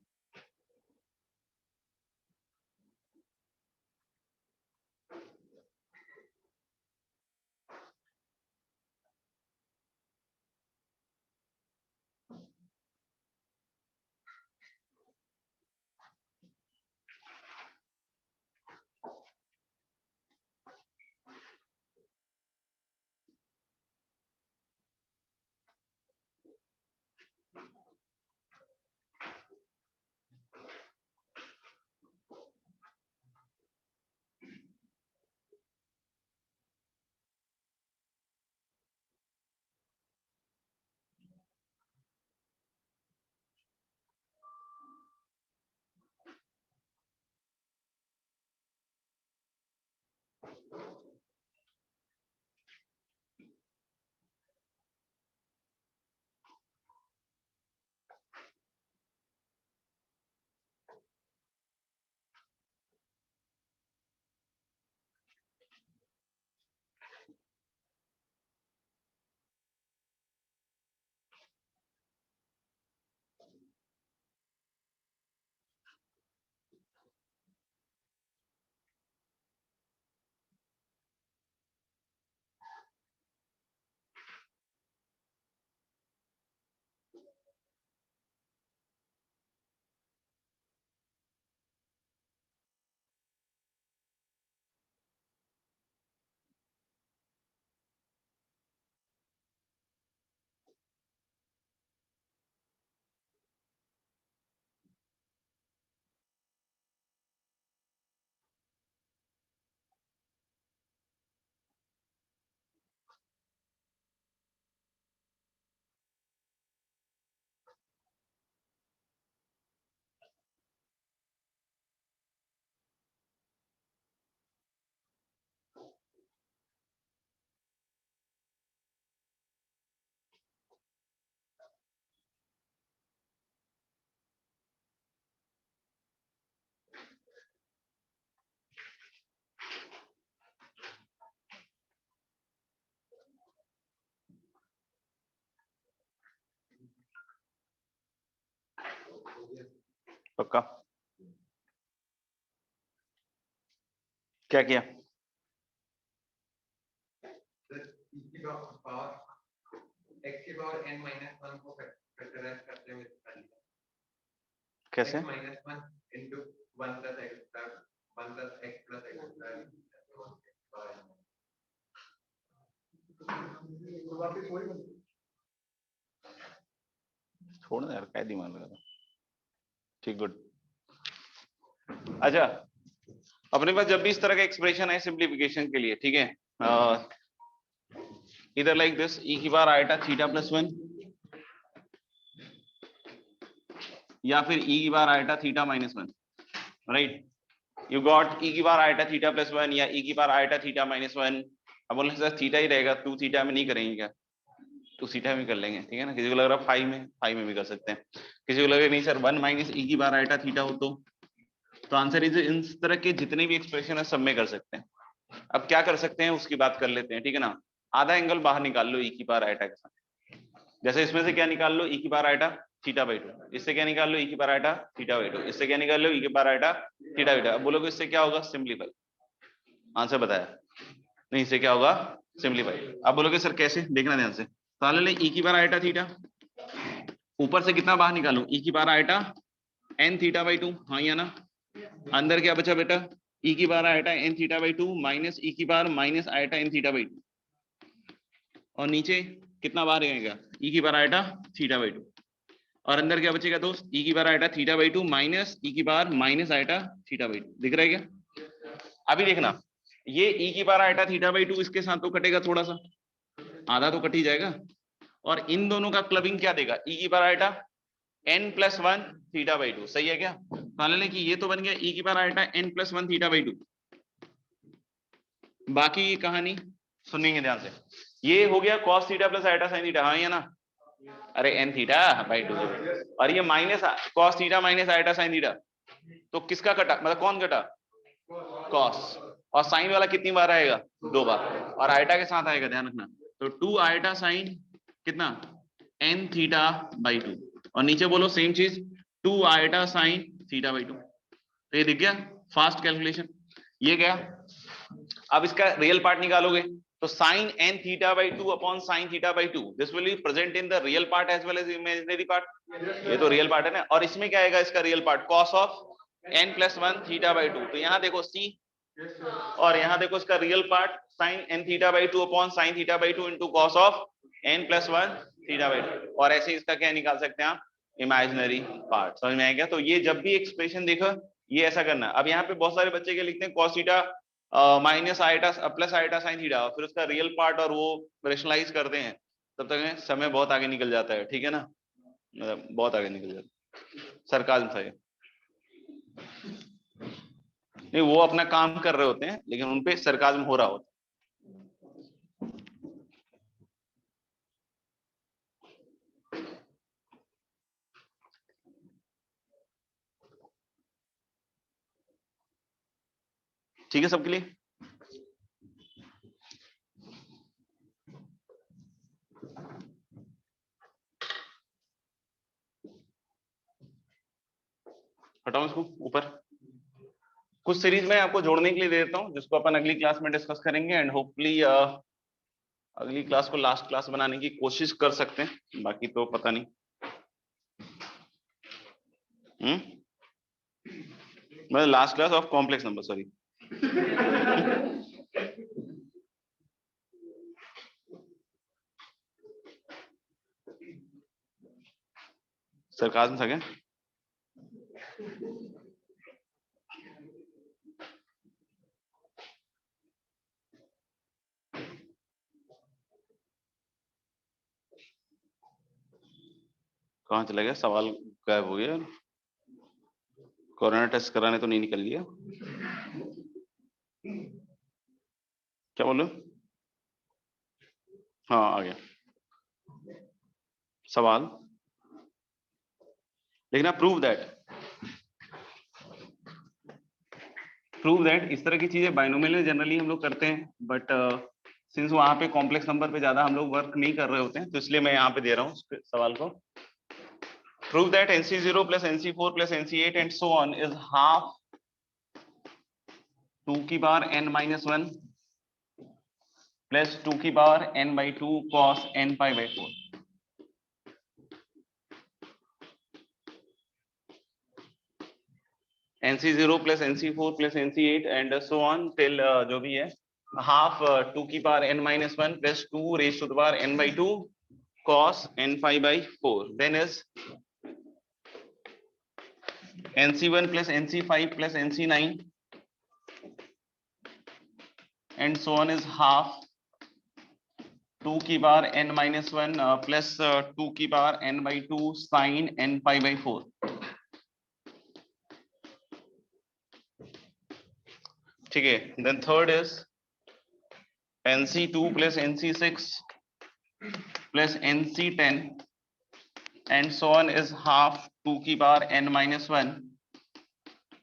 पक्का? क्या किया? x की पावर n माइनस 1 को फैक्टराइज करते हुए कैसे? x minus 1 into 1 plus x plus 1 plus x plus x plus छोड़ना यार, क्या दिमाग लगा। ठीक, गुड। अच्छा, अपने पास जब भी इस तरह का एक्सप्रेशन है सिंप्लीफिकेशन के लिए, ठीक है, इधर लाइक दिस e की बार आइटा थीटा प्लस 1 या फिर e की बार iota theta minus 1, right? You got e की बार आइटा थीटा प्लस 1 या e की बार आइटा थीटा माइनस 1। अब बोलने सर थीटा ही रहेगा, 2 थीटा में नहीं करेंगे क्या? 2 थीटा में कर लेंगे, ठीक है ना। किसी को लग रहा 5 में भी कर सकते हैं, किसी को लग रहा नहीं सर 1 माइनस e की बार आइटा थीटा हो तो आंसर इज इन तरह के जितने भी एक्सप्रेशन है सब में कर सकते हैं। अब क्या कर सकते हैं उसकी बात कर लेते हैं, ठीक है ना। आधा एंगल बाहर निकाल लो e की बार आइटा के साथ, जैसे इसमें से क्या निकाल लो e की बार आइटा थीटा बाई 2, इससे क्या निकाल लो e की बार आइटा थीटा बाई 2, इससे क्या निकाल लो e की बार आइटा थीटा बाई 2। अब बोलोगे इससे क्या होगा? सिंप्लीफाई। आंसर बताया नहीं, इससे क्या होगा? सिंप्लीफाई। अब बोलोगे सर कैसे? देखना ध्यान से। तो ले e की बार आइटा थीटा, ऊपर से कितना बाहर निकालू? e की बार आइटा n थीटा बाई 2, हाँ या ना। अंदर क्या बचा बेटा? e की बार iota n theta by 2 minus e की बार minus iota n theta by 2, और नीचे कितना बाहर रहेगा? e की बार आइटा थीटा बाई 2, और अंदर क्या बचेगा दोस्त? e की बार iota theta by 2 minus e की बार माइनस आइटा थीटा बाई 2। दिख रहा है क्या? अभी देखना, ये e की बार आइटा थीटा बाई 2 इसके साथ तो कटेगा, थोड़ा सा आधा तो कट ही जाएगा, और इन दोनों का क्लबिंग क्या देगा? e की बार iota n plus 1 theta by 2। सही है क्या? मान लें कि ये तो बन गया e की बार iota n plus 1 theta by 2। बाकी ये कहानी सुनेंगे ध्यान से। ये हो गया cos theta plus iota sin theta, हाँ या ना। अरे n थीटा बाई 2, और ये minus cos theta minus iota sin theta, तो किसका कटा? मतलब कौन कटा? cos। और साइन वाला कितनी बार आएगा? 2 बार, और आइटा के साथ आएगा, ध्यान रखना। तो 2 आइटा साइन कितना? n थीटा बाई 2, और नीचे बोलो सेम चीज 2 आइटा साइन थीटा बाई 2। तो ये दिख गया फास्ट कैलकुलेशन। ये क्या? अब इसका रियल पार्ट निकालोगे तो sine n theta by 2 upon sine theta by 2, this will be present in the real part as well as imaginary part. ये तो रियल पार्ट है ना, और इसमें क्या आएगा इसका real part? cos of n plus 1 theta by 2। तो यहाँ देखो c, और यहाँ देखो इसका real part sine n theta by 2 upon sine theta by 2 into cos of n plus 1 theta by 2, और ऐसे इसका क्या निकाल सकते हैं आप? Imaginary part. समझ में आएगा? तो ये जब भी एक्सप्रेशन देखो ये ऐसा करना। अब यहाँ पे बहुत सारे बच्चे क्या लिखते हैं? cos theta minus iota plus iota sine theta, फिर उसका रियल पार्ट और वो रेशनलाइज करते हैं, तब तक में समय बहुत आगे निकल जाता है, ठीक है ना। मतलब बहुत आगे निकल जाता है, सरकाज़म था ये। नहीं, वो अपना काम कर रहे होते हैं लेकिन उनपे सरकाज़म हो रहा होता है। ठीक है सबके लिए? हटाओ इसको ऊपर। कुछ सीरीज में आपको जोड़ने के लिए दे देता हूँ जिसको अपन अगली क्लास में डिस्कस करेंगे, एंड होपफुली अगली क्लास को लास्ट क्लास बनाने की कोशिश कर सकते हैं, बाकी तो पता नहीं। मतलब last class of complex number, sorry. Sarcasm था क्या? कहाँ चला गया? सवाल गायब हो गया। कोरोना टेस्ट कराने तो नहीं निकल लिया? क्या बोलो? हाँ आ गया सवाल। लेकिन प्रूव दैट इस तरह की चीजें बाइनोमियल में जनरली हम लोग करते हैं, बट सिंस वहां पे कॉम्प्लेक्स नंबर पे ज्यादा हम लोग वर्क नहीं कर रहे होते हैं, तो इसलिए मैं यहाँ पे दे रहा हूँ सवाल को। Prove that NC0 plus NC4 plus NC8 and so on is half 2 की power n minus 1 plus 2 की power n by 2 cos n pi by 4. NC0 plus NC4 plus NC8 and so on till जो भी है half 2 की power n minus 1 plus 2 raised to the power n by 2 cos n pi by 4. Then is NC1 plus NC5 plus NC9 and so on is half 2 की power n minus 1 plus 2 की power n by 2 sin n pi by 4. ठीक है. Then third is NC2 plus NC6 plus NC10 and so on is half 2 की power n minus 1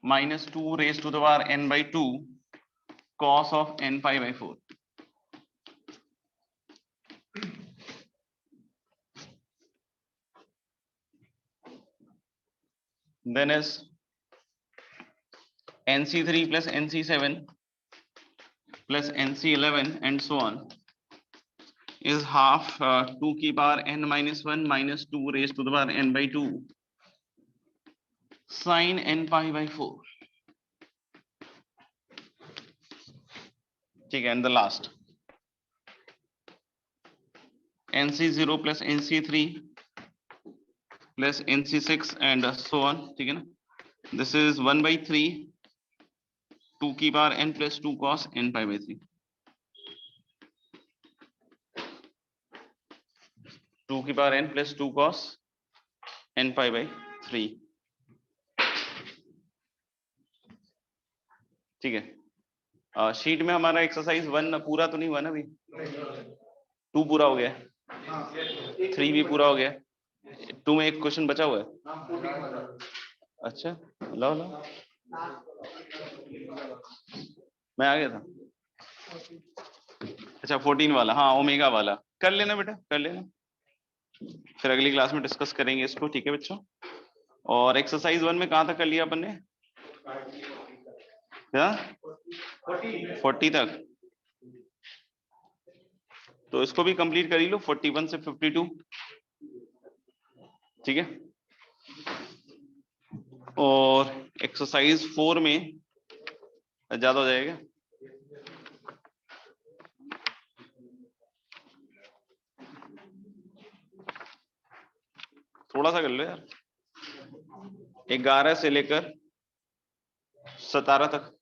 minus 2 raised to the power n by 2 cos of n pi by 4. Then is NC3 plus NC7 plus NC11 and so on is half 2 की power n minus 1 minus 2 raised to the power n by 2 sin n pi by 4. ठीक है. And the last NC0 plus NC3 plus NC6 and so on. ठीक है ना. This is 1 by 3 2 की power n plus 2 cos n pi by 3. 2 की power n plus 2 cos n pi by 3. ठीक है. Sheet में हमारा एक्सरसाइज 1 पूरा तो नहीं हुआ ना अभी. 2 पूरा हो गया, 3 भी पूरा हो गया, 2 में एक क्वेश्चन बचा हुआ है. अच्छा लो लो, मैं आ गया था. अच्छा 14 वाला, हाँ ओमेगा वाला कर लेना बेटा, कर लेना, फिर अगली क्लास में डिस्कस करेंगे इसको. ठीक है बच्चों. और एक्सरसाइज 1 में कहाँ तक कर लिया अपन ने? 40 तक. तो इसको भी कंप्लीट कर ही लो 41 से 52. ठीक है. और एक्सरसाइज 4 में ज्यादा हो जाएगा. थोड़ा सा कर लो यार. 11 से लेकर 17 तक,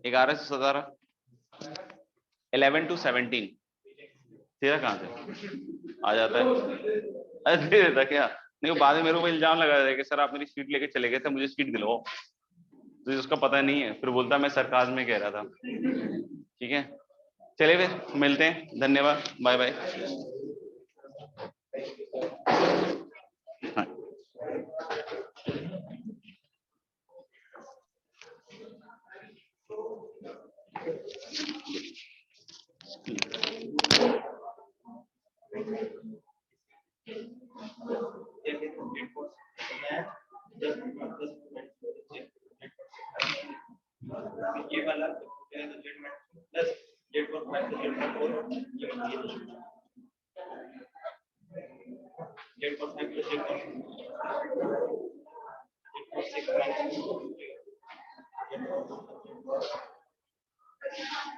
11 से 17, 11 to 17. तेरा कहाँ से आ जाता है? अरे दे देता क्या? नहीं वो बाद में मेरे को इल्जाम लगा देगा कि सर आप मेरी सीट लेके चले गए थे, मुझे सीट दिलवाओ. तो उसका पता नहीं है, फिर बोलता मैं सरकाज में कह रहा था. ठीक है. चलिए फिर मिलते हैं. धन्यवाद. Bye bye. ये वाला plus Z for 5 Z for 4 Z for 5 Z for 6 Z for 6